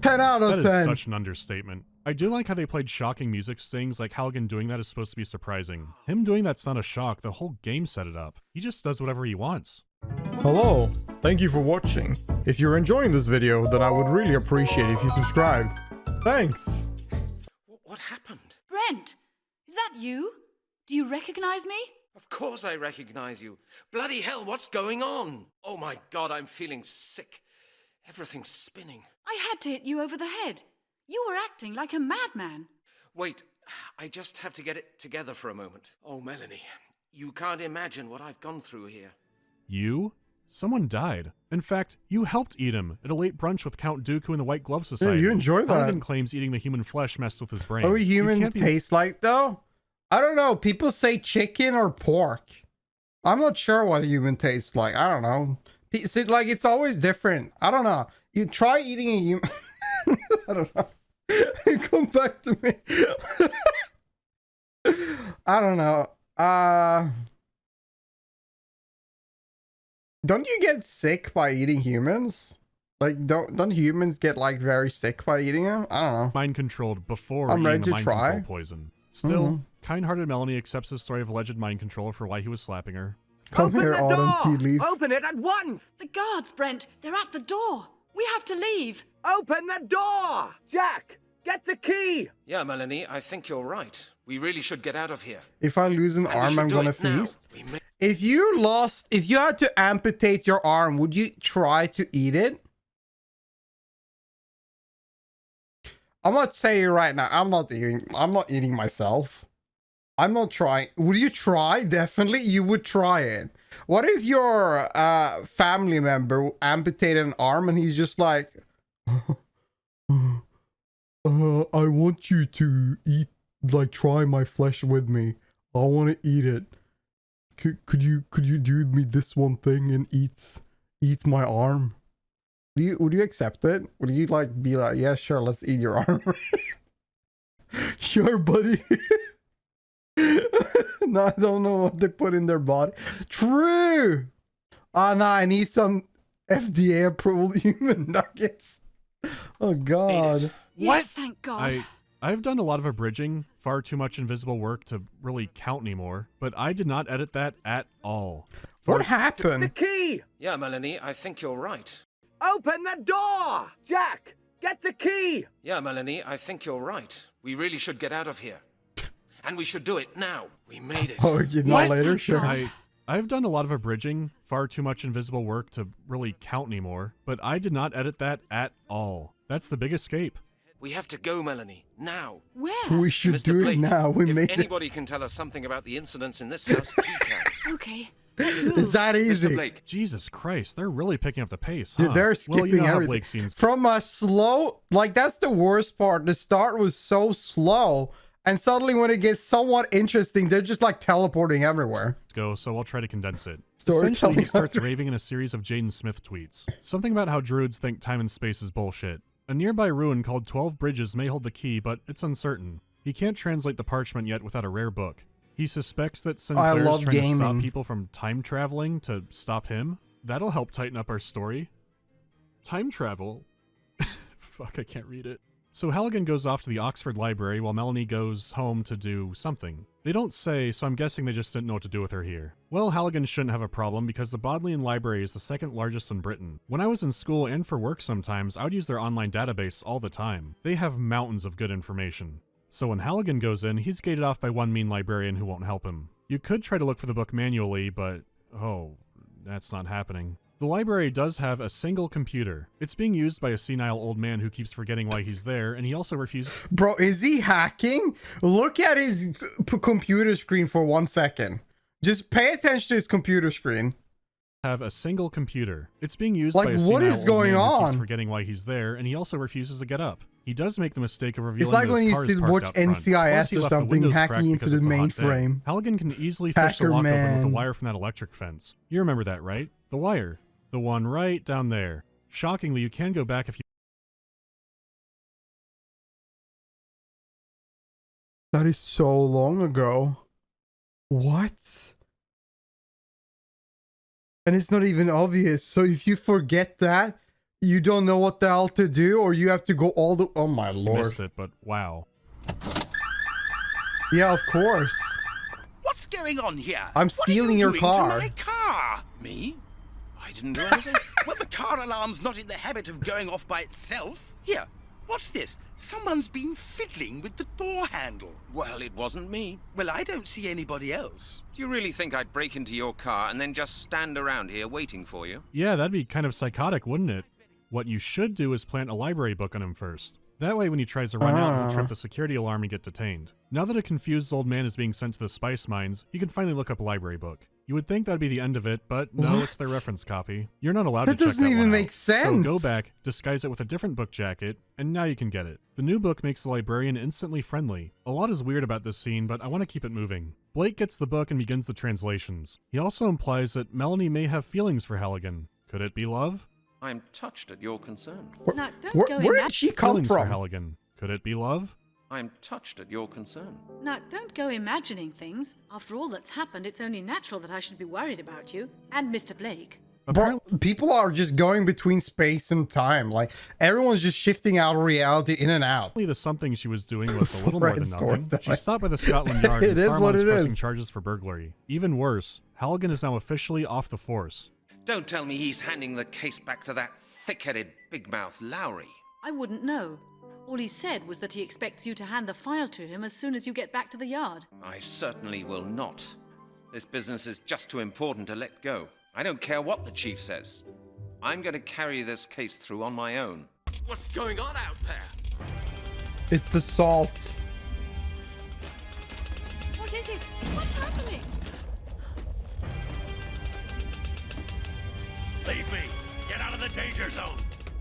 10 out of 10. That is such an understatement. I do like how they played shocking music stings, like Halligan doing that is supposed to be surprising. Him doing that's not a shock, the whole game set it up. He just does whatever he wants. Hello, thank you for watching. If you're enjoying this video, then I would really appreciate if you subscribe. Thanks. What happened? Brent, is that you? Do you recognize me? Of course I recognize you. Bloody hell, what's going on? Oh my God, I'm feeling sick. Everything's spinning. I had to hit you over the head. You were acting like a madman. Wait, I just have to get it together for a moment. Oh, Melanie, you can't imagine what I've gone through here. You? Someone died. In fact, you helped eat him at a late brunch with Count Dooku in the White Glove Society. Yeah, you enjoy that. Halligan claims eating the human flesh messed with his brain. Oh, human taste like though? I don't know. People say chicken or pork. I'm not sure what a human tastes like. I don't know. See, like it's always different. I don't know. You try eating a human. I don't know. Come back to me. I don't know. Don't you get sick by eating humans? Like, don't humans get like very sick by eating them? I don't know. Mind controlled before I'm eating ready the to mind try. control poison. Still, kind-hearted Melanie accepts the story of alleged mind control for why he was slapping her. Come here, Autumn Tea Leaf. Open it at once! The guards, Brent. They're at the door. We have to leave. Open the door! Jack, get the key! Yeah, Melanie, I think you're right. We really should get out of here. If I lose an And we arm, should I'm do gonna it now. feast. If you had to amputate your arm, would you try to eat it? I'm not saying right now. I'm not eating myself. I'm not trying. Would you try? Definitely, you would try it. What if your family member amputated an arm and he's just like, I want you to eat, like, try my flesh with me. I want to eat it. Could you do me this one thing and eat my arm? Would you accept it? Would you like be like, yeah, sure, let's eat your arm? Sure, buddy. No, I don't know what they put in their body. True. Oh no, I need some FDA approved human nuggets. Oh God. Yes, thank God. I've done a lot of abridging, far too much invisible work to really count anymore, but I did not edit that at all. What happened? The key! Yeah, Melanie, I think you're right. Open the door! Jack, get the key! Yeah, Melanie, I think you're right. We really should get out of here. And we should do it now. We made it. Oh, not later, sure. I've done a lot of abridging, far too much invisible work to really count anymore, but I did not edit that at all. That's the big escape. We have to go, Melanie. Now. Where? We should Mr. do Blake, it now. We if made it. anybody can tell us something about the incidents in this house, he can. Okay. It's that easy. Mr. Blake. Jesus Christ, they're really picking up the pace, Dude, huh? they're Well, skipping you know how everything. Blake scenes From a slow, like that's the worst part. The start was so slow, and suddenly when it gets somewhat interesting, they're just like teleporting everywhere. go, so I'll try to condense it. Storytelling Essentially, he starts raving in a series of Jaden Smith tweets. Something about how Druids think time and space is bullshit. A nearby ruin called 12 Bridges may hold the key, but it's uncertain. He can't translate the parchment yet without a rare book. He suspects that Sinclair is trying to stop people from time traveling to stop him. That'll help tighten up our story. Time travel? Fuck, I can't read it. So Halligan goes off to the Oxford Library while Melanie goes home to do something. They don't say, so I'm guessing they just didn't know what to do with her here. Well, Halligan shouldn't have a problem because the Bodleian Library is the second largest in Britain. When I was in school and for work sometimes, I would use their online database all the time. They have mountains of good information. So when Halligan goes in, he's gated off by one mean librarian who won't help him. You could try to look for the book manually, but oh, that's not happening. The library does have a single computer. It's being used by a senile old man who keeps forgetting why he's there, and he also refuses— Bro, is he hacking? Look at his computer screen for 1 second. Just pay attention to his computer screen. Have a single computer. It's being used by a Like, senile what is old going man who keeps on? forgetting why he's there, and he also refuses to get up. He does make the mistake of revealing It's like that when his you car see is parked watch out front. Plus, NCIS he or left the something windows hacking cracked into because the it's a hot day. mainframe. Halligan can easily fish the Hacker lock open with a man. wire from that electric fence. You remember that, right? The wire. The one right down there. Shockingly, you can go back if you— That is so long ago. What? And it's not even obvious. So if you forget that, you don't know what the hell to do, or you have to go all the— oh my You lord. missed it, but wow. Yeah, of course. What's going on here? I'm What are stealing you your doing car. To my car. Me? I didn't do anything. Well, the car alarm's not in the habit of going off by itself. Here, what's this? Someone's been fiddling with the door handle. Well, it wasn't me. Well, I don't see anybody else. Do you really think I'd break into your car and then just stand around here waiting for you? Yeah, that'd be kind of psychotic, wouldn't it? What you should do is plant a library book on him first. That way when he tries to run out, he'll trip the security alarm and get detained. Now that a confused old man is being sent to the spice mines, he can finally look up a library book. You would think that'd be the end of it, but no, it's their reference copy. You're not allowed to check that doesn't even one make out. sense. So go back, disguise it with a different book jacket, and now you can get it. The new book makes the librarian instantly friendly. A lot is weird about this scene, but I want to keep it moving. Blake gets the book and begins the translations. He also implies that Melanie may have feelings for Halligan. Could it be love? I'm touched at your concern. Now, don't go Where did she come Feelings for from? Halligan. Could it be love? I'm touched at your concern. Now, don't go imagining things. After all that's happened, it's only natural that I should be worried about you. And Mr. Blake. Bro, people are just going between space and time. Like, everyone's just shifting out of reality in and out. The something she was doing was a little more than Red nothing. Storm. She stopped by the Scotland Yard It and is Farmon what is it pressing is. charges for burglary. Even worse, Halligan is now officially off the force. Don't tell me he's handing the case back to that thick-headed, big-mouth Lowry. I wouldn't know. All he said was that he expects you to hand the file to him as soon as you get back to the yard. I certainly will not. This business is just too important to let go. I don't care what the chief says. I'm going to carry this case through on my own. What's going on out there? It's the salt. What is it? What's happening? Leave me! Get out of the danger zone!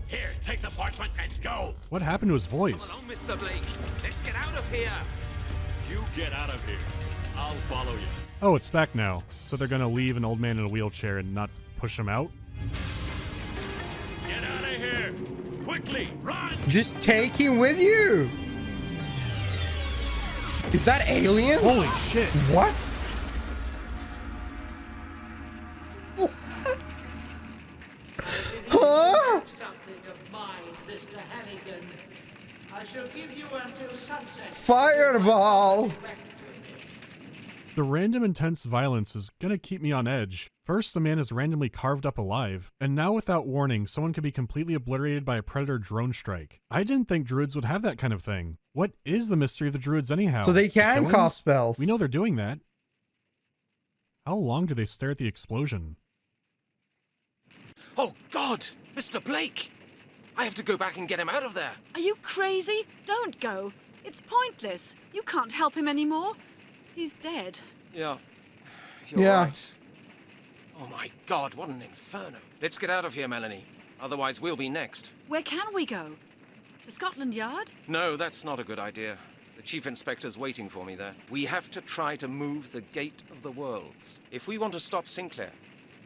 Here, take the parchment and go! What happened to his voice? Come along, Mr. Blake. Let's get out of here. You get out of here. I'll follow you. Oh, it's back now. So they're gonna leave an old man in a wheelchair and not push him out? Get out of here! Quickly, run! Just take him with you. Is that alien? Holy shit. What? Huh? Something of mine, Mr. Halligan. I shall give you until sunset. Fireball. The random intense violence is gonna keep me on edge. First, the man is randomly carved up alive, and now without warning, someone could be completely obliterated by a predator drone strike. I didn't think druids would have that kind of thing. What is the mystery of the druids anyhow? So they can Killings? cast spells. We know they're doing that. How long do they stare at the explosion? Oh, God! Mr. Blake! I have to go back and get him out of there. Are you crazy? Don't go. It's pointless. You can't help him anymore. He's dead. Yeah, you're right. Oh my God, what an inferno. Let's get out of here, Melanie. Otherwise, we'll be next. Where can we go? To Scotland Yard? No, that's not a good idea. The chief inspector's waiting for me there. We have to try to move the Gate of the Worlds. If we want to stop Sinclair,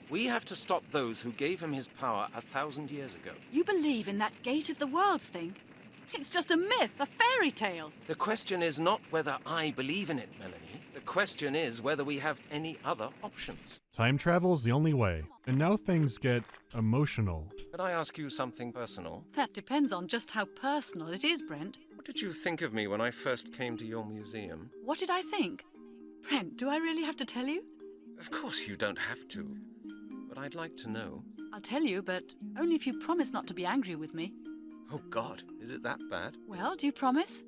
we have to stop those who gave him his power 1,000 years ago. You believe in that Gate of the Worlds thing? It's just a myth, a fairy tale. The question is not whether I believe in it, Melanie. The question is whether we have any other options. Time travel is the only way. And now things get emotional. Could I ask you something personal? That depends on just how personal it is, Brent. What did you think of me when I first came to your museum? What did I think? Brent, do I really have to tell you? Of course you don't have to, but I'd like to know. I'll tell you, but only if you promise not to be angry with me. Oh God, is it that bad? Well, do you promise?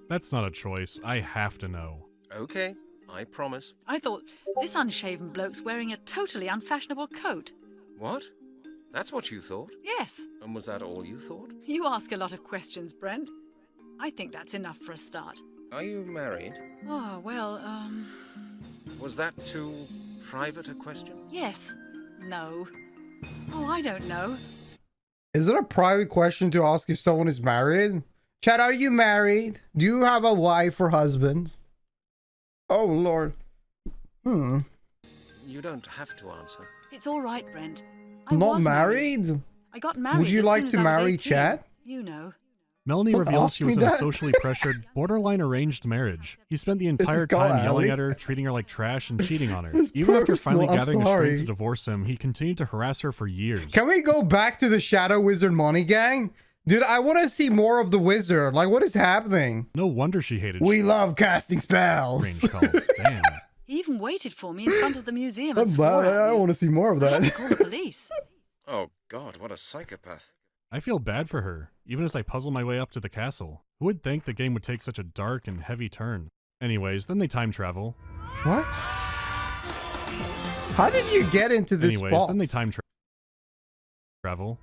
That's not a choice. I have to know. Okay, I promise. I thought this unshaven bloke's wearing a totally unfashionable coat. What? That's what you thought? Yes. And was that all you thought? You ask a lot of questions, Brent. I think that's enough for a start. Are you married? Oh, well, Was that too private a question? yes. No. Oh, I don't know. Is it a private question to ask if someone is married? Chad, are you married? Do you have a wife or husband? Oh, Lord. You don't have to answer. It's all right, Brent. Not married? I got married. Would you as like soon to as I was marry 18. Chad? You know. Melanie Don't reveals ask she was me in a that. socially pressured, borderline arranged marriage. He spent the entire This guy, time yelling Ali. at her, treating her like trash, and cheating on her. It's Even after finally personal, I'm gathering the strength sorry. to divorce him, he continued to harass her for years. Can we go back to the Shadow Wizard money gang? Dude, I want to see more of the wizard. Like, what is happening? No wonder she hated We love casting spells. strange calls. Damn. He even waited for me in front of the museum I and swore at me. want to see more of I had to that. call the police. Oh God, what a psychopath. I feel bad for her, even as I puzzle my way up to the castle. Who would think the game would take such a dark and heavy turn? Anyways, then they time travel. What? How did you get into this Anyways, box? then they time travel.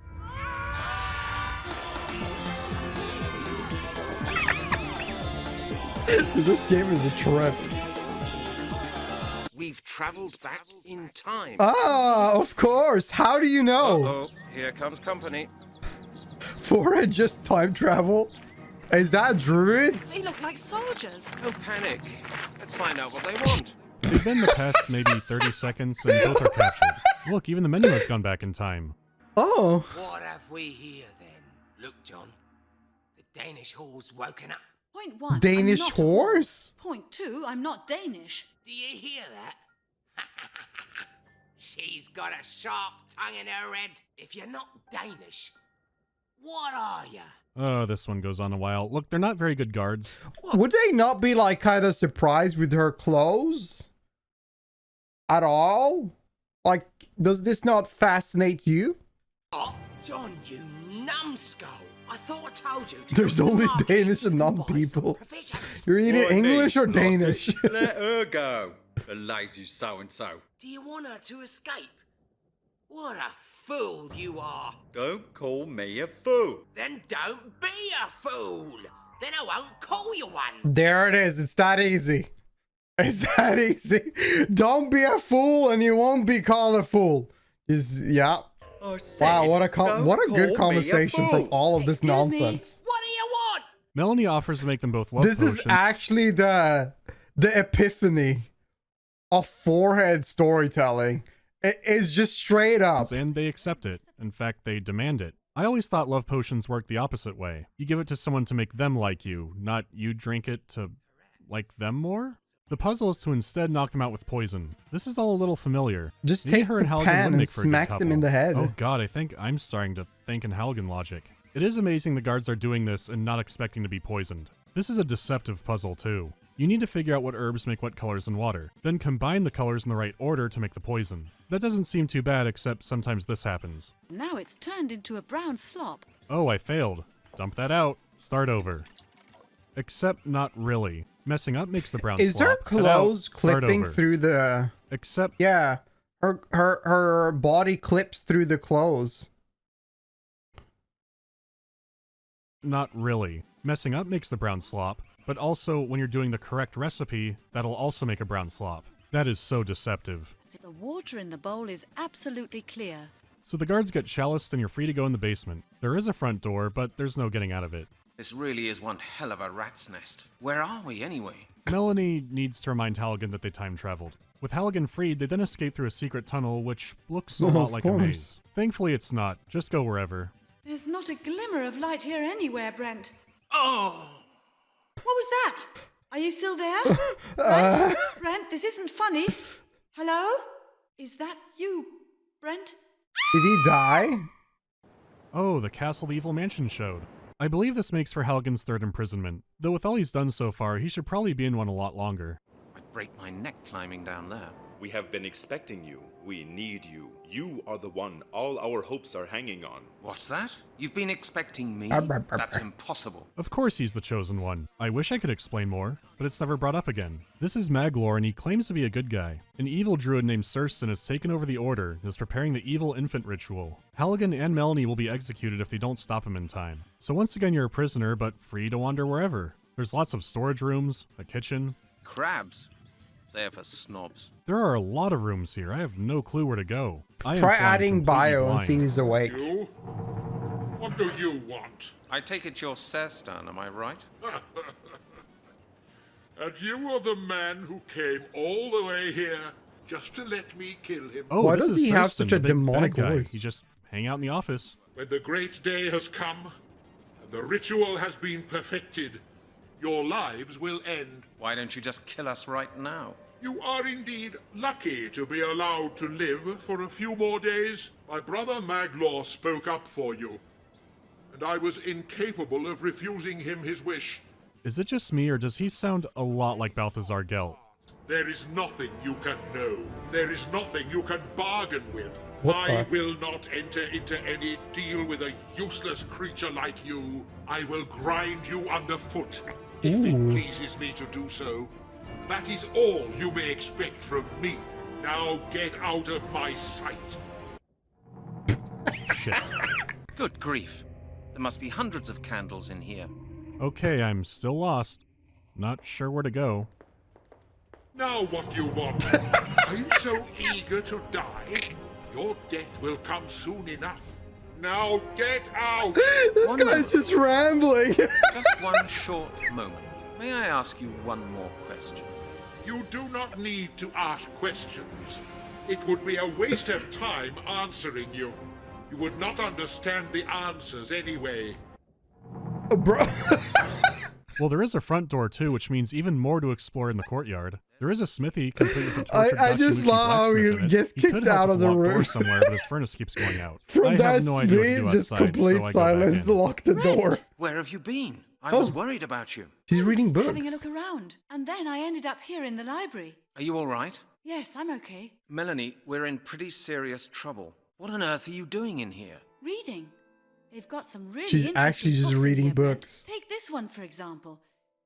Dude, this game is a trip. We've traveled back in time. Ah, of course. How do you know? Uh-oh, here comes company. For just time travel? Is that druids? They look like soldiers. Don't panic. Let's find out what they want. They've been the past maybe 30 seconds and both are captured. Look, even the menu has gone back in time. Oh. What have we here then? Look, John. The Danish whore's woken up. Point one. Danish I'm not a horse? Point two, I'm not Danish. Do you hear that? She's got a sharp tongue in her head. If you're not Danish, what are you? Oh, this one goes on a while. Look, they're not very good guards. Would they not be like kind of surprised with her clothes? At all? Like, does this not fascinate you? Oh, John, you numbskull. I thought I told you to There's go to the only market Danish and and non buy some people. provisions. You're either English or Danish. Let her go, the lazy so-and-so. Do you want her to escape? What a fool you are. Don't call me a fool. Then don't be a fool. Then I won't call you one. There it is. It's that easy. It's that easy. Don't be a fool and you won't be called a fool. Yeah. Wow, what a good conversation from all of this nonsense. What do you want? Melanie offers to make them both love This potions. is actually the epiphany of forehead storytelling. It is just straight up. And they accept it. In fact, they demand it. I always thought love potions worked the opposite way. You give it to someone to make them like you, not you drink it to like them more? The puzzle is to instead knock them out with poison. This is all a little familiar. Just Maybe take her the and Halligan pan would and make for a good smack them couple. in the head. Oh god, I think I'm starting to think in Halligan logic. It is amazing the guards are doing this and not expecting to be poisoned. This is a deceptive puzzle too. You need to figure out what herbs make what colors in water, then combine the colors in the right order to make the poison. That doesn't seem too bad, except sometimes this happens. Now it's turned into a brown slop. Oh, I failed. Dump that out. Start over. Except not really. Messing up makes the brown Is slop. her Head out. clothes Start clipping over. through the... Except... Yeah. Her body clips through the clothes. Not really. Messing up makes the brown slop, but also when you're doing the correct recipe, that'll also make a brown slop. That is so deceptive. The water in the bowl is absolutely clear. So the guards get chaliced and you're free to go in the basement. There is a front door, but there's no getting out of it. This really is one hell of a rat's nest. Where are we anyway? Melanie needs to remind Halligan that they time traveled. With Halligan freed, they then escape through a secret tunnel, which looks a lot Of like course. a maze. Thankfully it's not. Just go wherever. There's not a glimmer of light here anywhere, Brent. Oh! What was that? Are you still there? Brent? Brent, this isn't funny. Hello? Is that you, Brent? Did he die? Oh, the castle the evil mansion showed. I believe this makes for Halligan's third imprisonment, though with all he's done so far, he should probably be in one a lot longer. I'd break my neck climbing down there. We have been expecting you. We need you. You are the one all our hopes are hanging on. What's that? You've been expecting me? That's impossible. Of course he's the chosen one. I wish I could explain more, but it's never brought up again. This is Maglore, and he claims to be a good guy. An evil druid named Surston has taken over the Order and is preparing the evil infant ritual. Halligan and Melanie will be executed if they don't stop him in time. So once again you're a prisoner, but free to wander wherever. There's lots of storage rooms, a kitchen. Crabs. They're for snobs. There are a lot of rooms here. I have no clue where to go. Try adding bio and see if he's awake. You? What do you want? I take it you're Serstan, am I right? And you are the man who came all the way here just to let me kill him. Oh, why this does is he have Surston, such a the big demonic bad guy. voice? He just hang out in the office. When the great day has come, and the ritual has been perfected, your lives will end. Why don't you just kill us right now? You are indeed lucky to be allowed to live for a few more days. My brother Maglore spoke up for you, and I was incapable of refusing him his wish. Is it just me, or does he sound a lot like Balthazar Gelt? There is nothing you can know. There is nothing you can bargain with. What I the? will not enter into any deal with a useless creature like you. I will grind you underfoot, if it pleases me to do so. That is all you may expect from me. Now get out of my sight. Shit. Good grief. There must be hundreds of candles in here. Okay, I'm still lost. Not sure where to go. Now what do you want? Are you so eager to die? Your death will come soon enough. Now get out! This One guy's moment. just rambling. Just one short moment. May I ask you one more question? You do not need to ask questions. It would be a waste of time answering you. You would not understand the answers anyway. Bro. Well, there is a front door too, which means even more to explore in the courtyard. There is a smithy complete with a tortured I just Dachimuchi love how blacksmith he in it. gets He could kicked help out with of the the locked door room. somewhere, but his furnace keeps going out. From I that have no idea what to speed, do just outside, complete so I go back silence, in. lock the door. Where have you been? I Oh. was worried about you. He's I was reading just books. having a look around, and then I ended up here in the library. Are you all right? Yes, I'm okay. Melanie, we're in pretty serious trouble. What on earth are you doing in here? Reading. They've got some really She's interesting actually just books in reading here, Brent. books. Take this one, for example.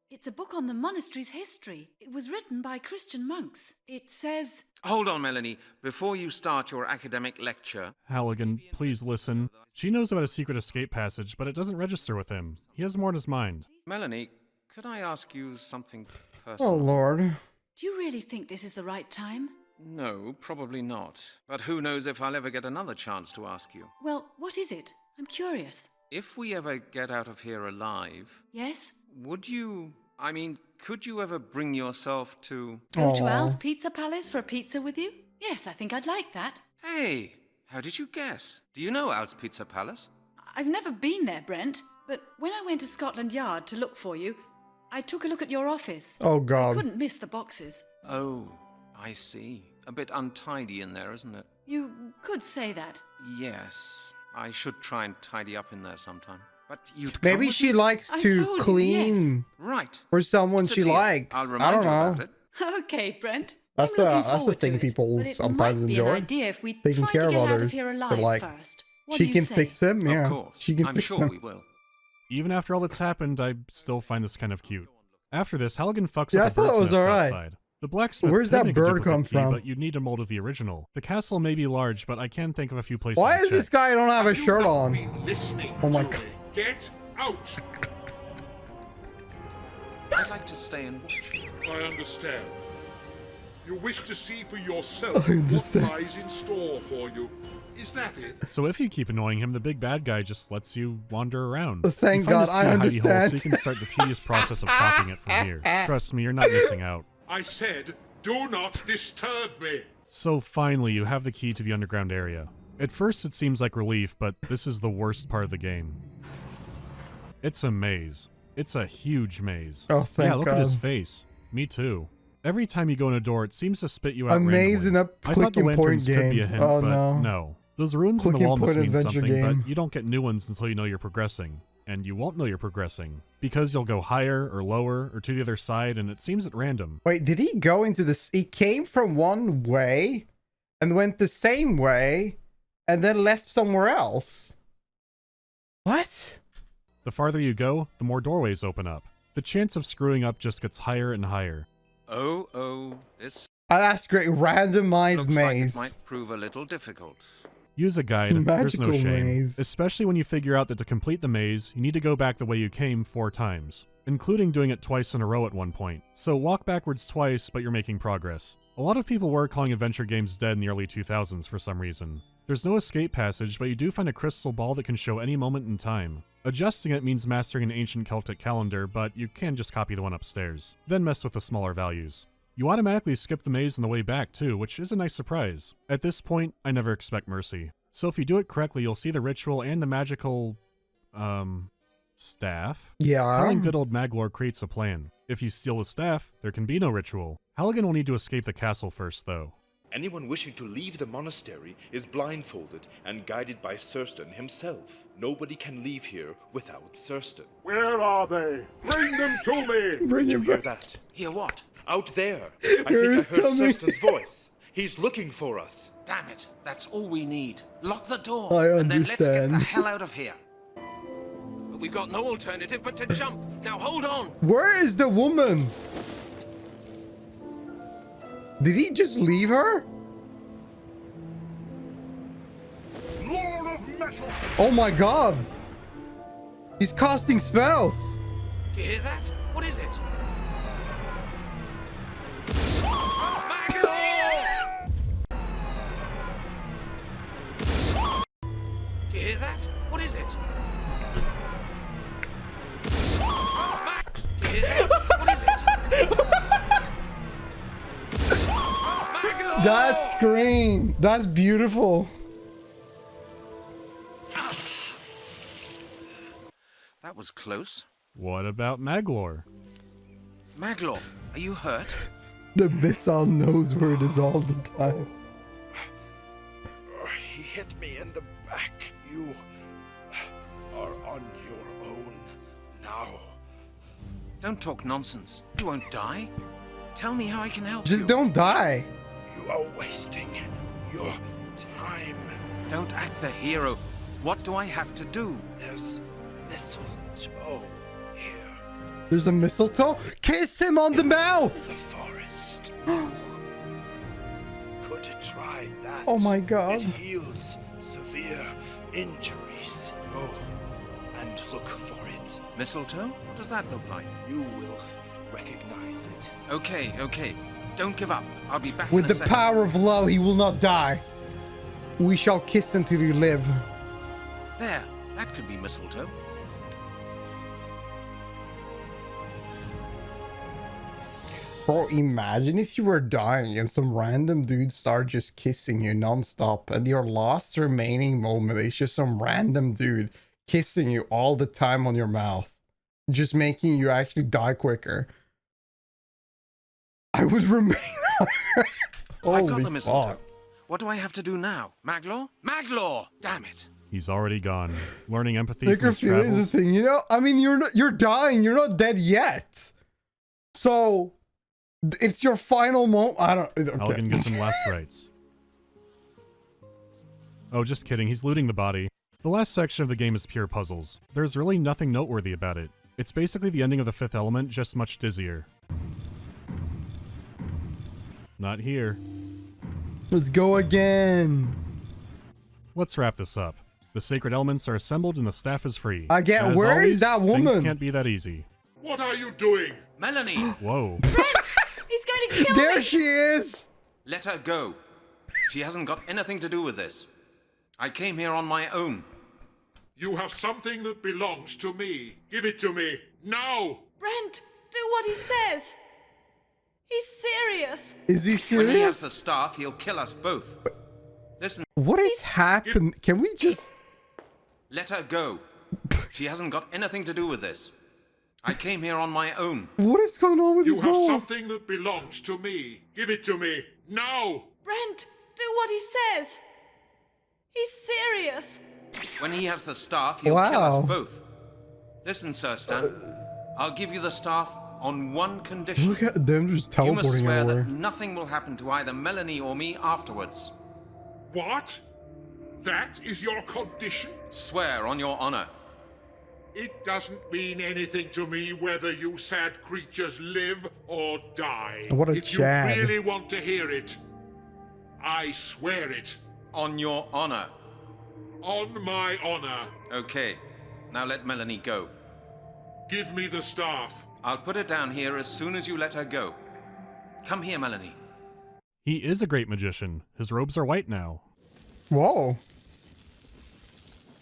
It's a book on the monastery's history. It was written by Christian monks. It says... Hold on, Melanie. Before you start your academic lecture... Halligan, please listen. She knows about a secret escape passage, but it doesn't register with him. He has more in his mind. Melanie, could I ask you something personal? Oh, Lord. Do you really think this is the right time? No, probably not. But who knows if I'll ever get another chance to ask you. Well, what is it? I'm curious. If we ever get out of here alive, Yes? could you ever bring yourself to... Go to Al's Pizza Palace for a pizza with you? Yes, I think I'd like that. Hey, how did you guess? Do you know Al's Pizza Palace? I've never been there, Brent, but when I went to Scotland Yard to look for you, I took a look at your office. Oh, God. I couldn't miss the boxes. Oh, I see. A bit untidy in there, isn't it? You could say that. Yes, I should try and tidy up in there sometime. But you'd come Maybe with she me? likes I to told you, clean Right. for someone It's a she deal. likes. I'll I remind don't you know. about it. Okay, Brent. That's I'm looking that's the forward to thing it, people but it sometimes might be enjoy. an idea if we Taking try care to of get out others. of here But alive like, first. What she do you can say? fix him. Yeah, Of course. she can I'm fix sure him. we will. Even after all that's happened, I still find this kind of cute. After this, Halligan fucks Yeah, I up a bird's thought it was nest alright. outside. The blacksmith Where's could that make a bird duplicate come key, from? But you'd need a mold of the original. The castle may be large, but I can think of a few places Why to is this check. guy don't have a shirt on? Listening Oh my to God. me. Get out! I'd like to stay and watch. I understand. You wish to see for yourself I what understand. lies in store for you. Is that it? So if you keep annoying him, the big bad guy just lets you wander around. Thank You find God, this I key in a hidey hole, understand. So you can start the tedious process of copying it from here. Trust me, you're not missing out. I said, do not disturb me. So finally, you have the key to the underground area. At first it seems like relief, but this is the worst part of the game. It's a maze. It's a huge maze. Oh, thank Yeah, look at his God. face. Me too. Every time you go in a door, it seems to spit you out A maze in randomly. a I thought the click and point lanterns could be a game. hint, Oh, but no. Those runes in Click the wall and must point mean adventure something, game. but you don't get new ones until you know you're progressing. And you won't know you're progressing, because you'll go higher or lower or to the other side, and it seems at random. Wait, did he go into this? He came from one way and went the same way and then left somewhere else. What? The farther you go, the more doorways open up. The chance of screwing up just gets higher and higher. Oh, this That's great. Randomized looks like maze. it might prove a little difficult. Use a guide, there's no Magical shame. maze. Especially when you figure out that to complete the maze, you need to go back the way you came 4 times, including doing it twice in a row at one point. So walk backwards twice, but you're making progress. A lot of people were calling adventure games dead in the early 2000s for some reason. There's no escape passage, but you do find a crystal ball that can show any moment in time. Adjusting it means mastering an ancient Celtic calendar, but you can just copy the one upstairs, then mess with the smaller values. You automatically skip the maze on the way back too, which is a nice surprise. At this point, I never expect mercy. So if you do it correctly, you'll see the ritual and the magical, staff. Yeah. Calling good old Maglore creates a plan. If you steal the staff, there can be no ritual. Halligan will need to escape the castle first, though. Anyone wishing to leave the monastery is blindfolded and guided by Surston himself. Nobody can leave here without Surston. Where are they? Bring them to me! Did you hear that? Hear what? Out there. I think I heard Surston's voice. He's looking for us. Damn it, that's all we need. Lock the door, I and then let's get the understand. hell out of here. But we've got no alternative but to jump. Now hold on. Where is the woman? Did he just leave her? Lord of Metal! Oh my God. He's casting spells. Do you hear that? What is it? Do you hear that? What is it? Do you hear that? What is it? That scream. That's beautiful. That was close. What about Maglore? Maglore, are you hurt? The missile knows where it is all the time. He hit me in the back. You are on your own now. Don't talk nonsense. You won't die. Tell me how I can help Just you. don't die. You are wasting your time. Don't act the hero. What do I have to do? There's mistletoe here. There's a mistletoe. Kiss him on the mouth. The forest. You could try that. Oh my God. It heals severe injuries. Go and look for it. Mistletoe? What does that look like? You will recognize it. Okay. Don't give up. I'll be back With in a the second. power of love, he will not die. We shall kiss until you live. There. That could be mistletoe. Bro, imagine if you were dying and some random dude started just kissing you nonstop, and your last remaining moment is just some random dude kissing you all the time on your mouth, just making you actually die quicker. I would remain. I've got Holy the mistletoe. fuck. What do I have to do now? Maglore? Maglore! Damn it. He's already gone. Learning empathy from his Necrophilia is a travels. thing, you know? I mean, you're dying, you're not dead yet. So, it's your final moment. I don't... Okay. Halligan gets him last rites. Oh, just kidding. He's looting the body. The last section of the game is pure puzzles. There's really nothing noteworthy about it. It's basically the ending of the Fifth Element, just much dizzier. Not here. Let's go again. Let's wrap this up. The sacred elements are assembled and the staff is free. Again, As where always, is that woman? Things can't be that easy. What are you doing? Melanie! Whoa. He's going to kill me! There she is! Let her go. She hasn't got anything to do with this. I came here on my own. You have something that belongs to me. Give it to me, now! Brent, do what he says! He's serious! Is he serious? When he has the staff, he'll kill us both. Listen. What is happening? Can we just... Let her go. She hasn't got anything to do with this. I came here on my own. What is going on with You these have walls? something that belongs to me. Give it to me, now! Brent, do what he says. He's serious. When he has the staff, he'll kill us Wow. both. Listen, Sir Stan. I'll give you the staff on one condition. Look at them just You must teleporting swear everywhere. that nothing will happen to either Melanie or me afterwards. What? That is your condition? Swear on your honor. It doesn't mean anything to me whether you sad creatures live or die. What a if Chad. you really want to hear it, I swear it. On your honor. On my honor. Okay. Now let Melanie go. Give me the staff. I'll put her down here as soon as you let her go. Come here, Melanie. He is a great magician. His robes are white now. Whoa.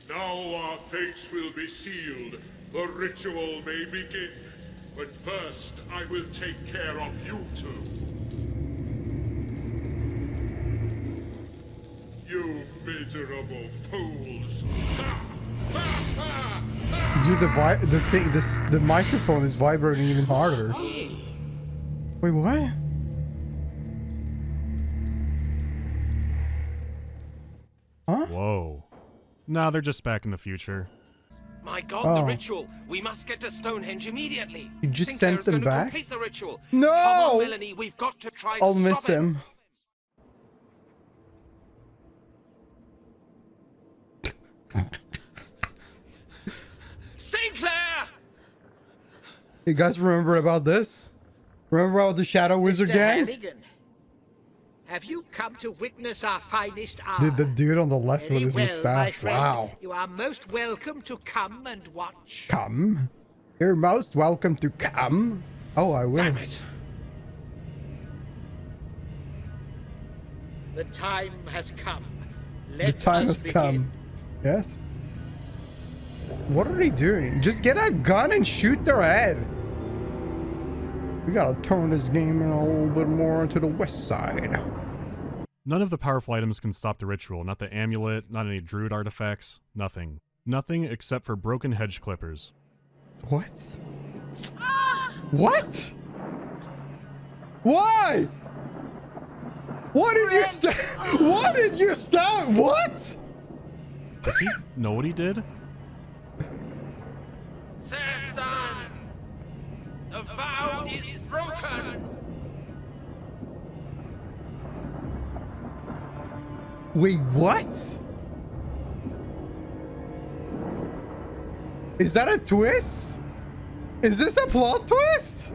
Now our fates will be sealed. The ritual may begin. But first, I will take care of you two. You miserable fools. Dude, the microphone is vibrating even harder. Wait, what? Huh? Whoa. Nah, they're just back in the future. My God, Oh. the ritual! We must get to Stonehenge immediately. You just Sinclair sent is them going to back? complete the ritual. No! Come on, Melanie, we've got to try I'll to miss stop him. Sinclair! You guys remember about this? Remember about the Shadow Wizard Mr. gang? Halligan, have you come to witness our finest hour? The dude on the left with Very his well, my mustache. friend. Wow. You are most welcome to come and watch. Come. You're most welcome to come. Oh, I will. Damn it. The time has come. The Let time us has begin. come. Yes. What are they doing? Just get a gun and shoot their head. We gotta turn this game in a little bit more into the west side. None of the powerful items can stop the ritual. Not the amulet, not any druid artifacts, nothing. Nothing except for broken hedge clippers. What? What? Why? What did you stab? What did you stab? What? Does he know what he did? Sir Stan! The vow is broken! Wait, what? Is that a twist? Is this a plot twist?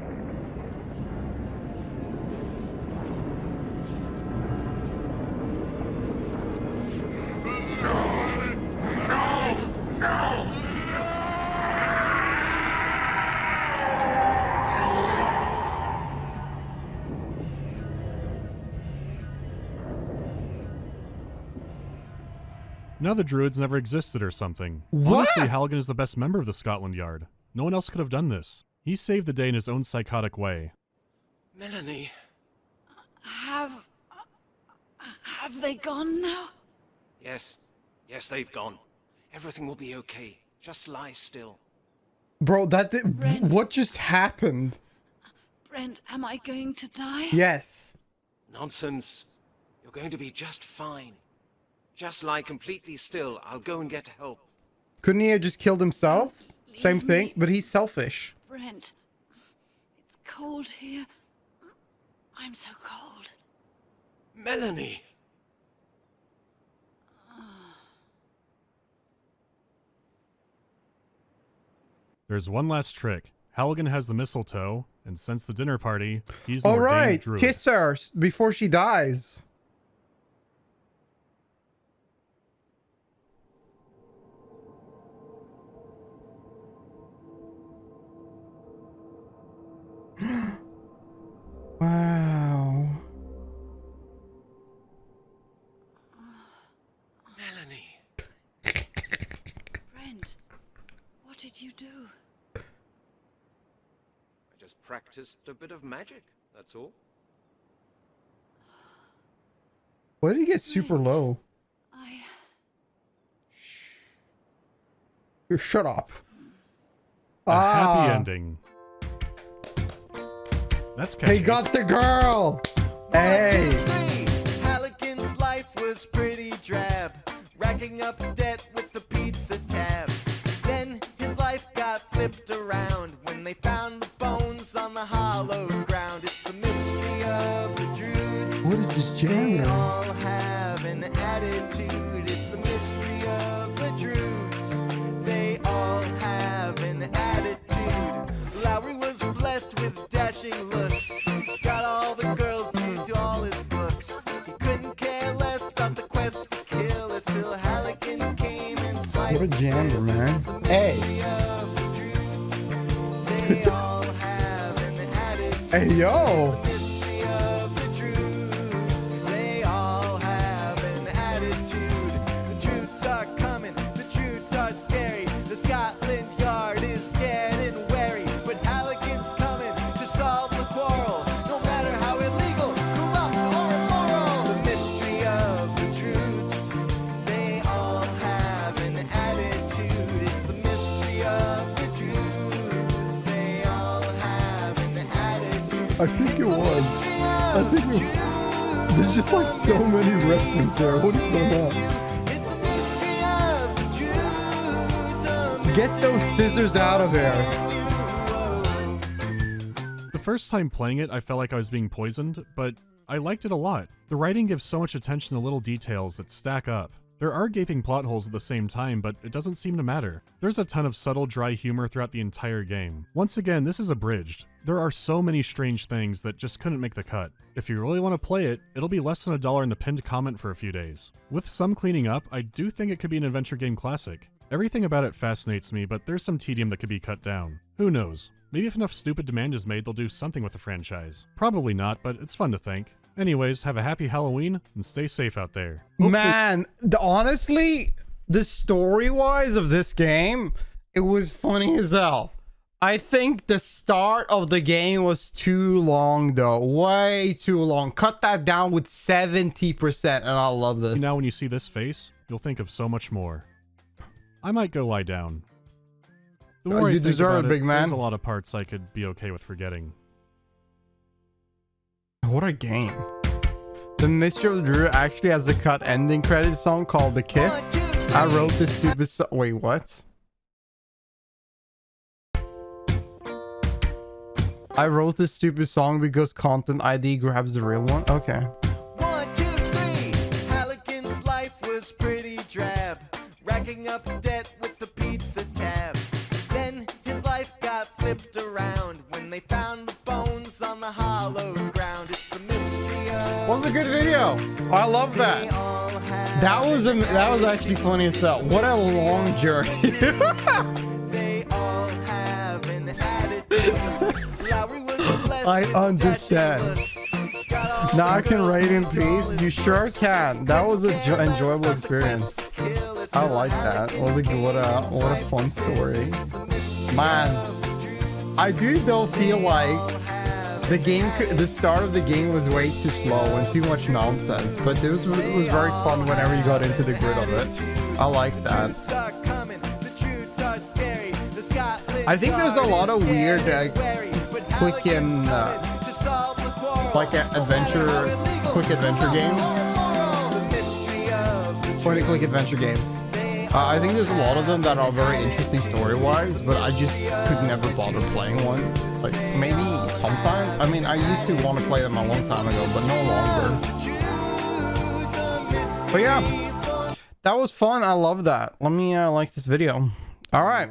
Now the Druids never existed or something. What? Honestly, Halligan is the best member of the Scotland Yard. No one else could have done this. He saved the day in his own psychotic way. Melanie. Have they gone now? Yes. Yes, they've gone. Everything will be okay. Just lie still. Bro, what just happened? Brent, am I going to die? Yes. Nonsense. You're going to be just fine. Just lie completely still. I'll go and get help. Couldn't he have just killed himself? Same thing, but he's selfish. Brent, it's cold here. I'm so cold. Melanie! There's one last trick. Halligan has the mistletoe, and since the dinner party, he's an All ordained right, druid. kiss her before she dies. Wow. Melanie. Brent, what did you do? I just practiced a bit of magic, that's all. Why did he get super low? You shut up. A happy ending. That's catchy. He got the girl. Hey. Halligan's life was pretty drab, racking up debt with the pizza tab. Then his life got flipped around when they found the bones on the hallowed ground. It's the mystery of the Druids. What is this They genre? all have an attitude. It's the mystery of the Druids. They all have an attitude. Lowry was blessed with dashing looks. Got all the girls glued to all his books. He couldn't care less about the quest for killers till Halligan came and swiped. What a jammer, man. Hey. They all have an attitude. Hey, yo. It's the mystery of the Druids. They all have an attitude. The Druids are coming. The Druids are scary. The Scotland Yard is scared and wary. But Halligan's coming to solve the quarrel. No matter how illegal, corrupt, or immoral. The mystery of the Druids. They all have an attitude. It's the mystery of the Druids. They all have an attitude. I think it was. I think it was. There's just like so many references there. What is going on? Get those scissors out of here. The first time playing it, I felt like I was being poisoned, but I liked it a lot. The writing gives so much attention to little details that stack up. There are gaping plot holes at the same time, but it doesn't seem to matter. There's a ton of subtle, dry humor throughout the entire game. Once again, this is abridged. There are so many strange things that just couldn't make the cut. If you really want to play it, it'll be less than $1 in the pinned comment for a few days. With some cleaning up, I do think it could be an adventure game classic. Everything about it fascinates me, but there's some tedium that could be cut down. Who knows? Maybe if enough stupid demand is made, they'll do something with the franchise. Probably not, but it's fun to think. Anyways, have a happy Halloween, and stay safe out there. Man, honestly, the story-wise of this game, it was funny as hell. I think the start of the game was too long, though. Way too long. Cut that down with 70%, and I love this. Now when you see this face, you'll think of so much more. I might go lie down. The more I you think deserve about it, big man. There's a lot of parts I could be okay with forgetting. What a game. The Mystery of the Druid actually has a cut ending credit song called The Kiss. I wrote this stupid song. Wait, what? I wrote this stupid song because Content ID grabs the real one? Okay. 1, 2, 3. Halligan's life was pretty drab, racking up debt with the pizza tab. Then his life got flipped around when they found the bones on the hallowed ground. It's the mystery of. What was a good video. I love that. That was actually funny as hell. What a long journey. They all have an attitude. Lowry was blessed I with understand. dashing looks. Got all Now the I can girls write in glued to all peace. his You sure books. can. That was an Couldn't care less enjoyable about the experience. quest for killers I till like that. Halligan What a fun story. Man, I do though feel like the start of the game was way too slow and too much nonsense, but it was very fun whenever you got into the grid of it. I like that. I think there's a lot of weird quick and quick adventure games. Quick adventure games. I think there's a lot of them that are very interesting story-wise, but I just could never bother playing one. Like, maybe sometimes. I mean, I used to want to play them a long time ago, but no longer. But yeah, that was fun. I love that. Let me like this video. All right.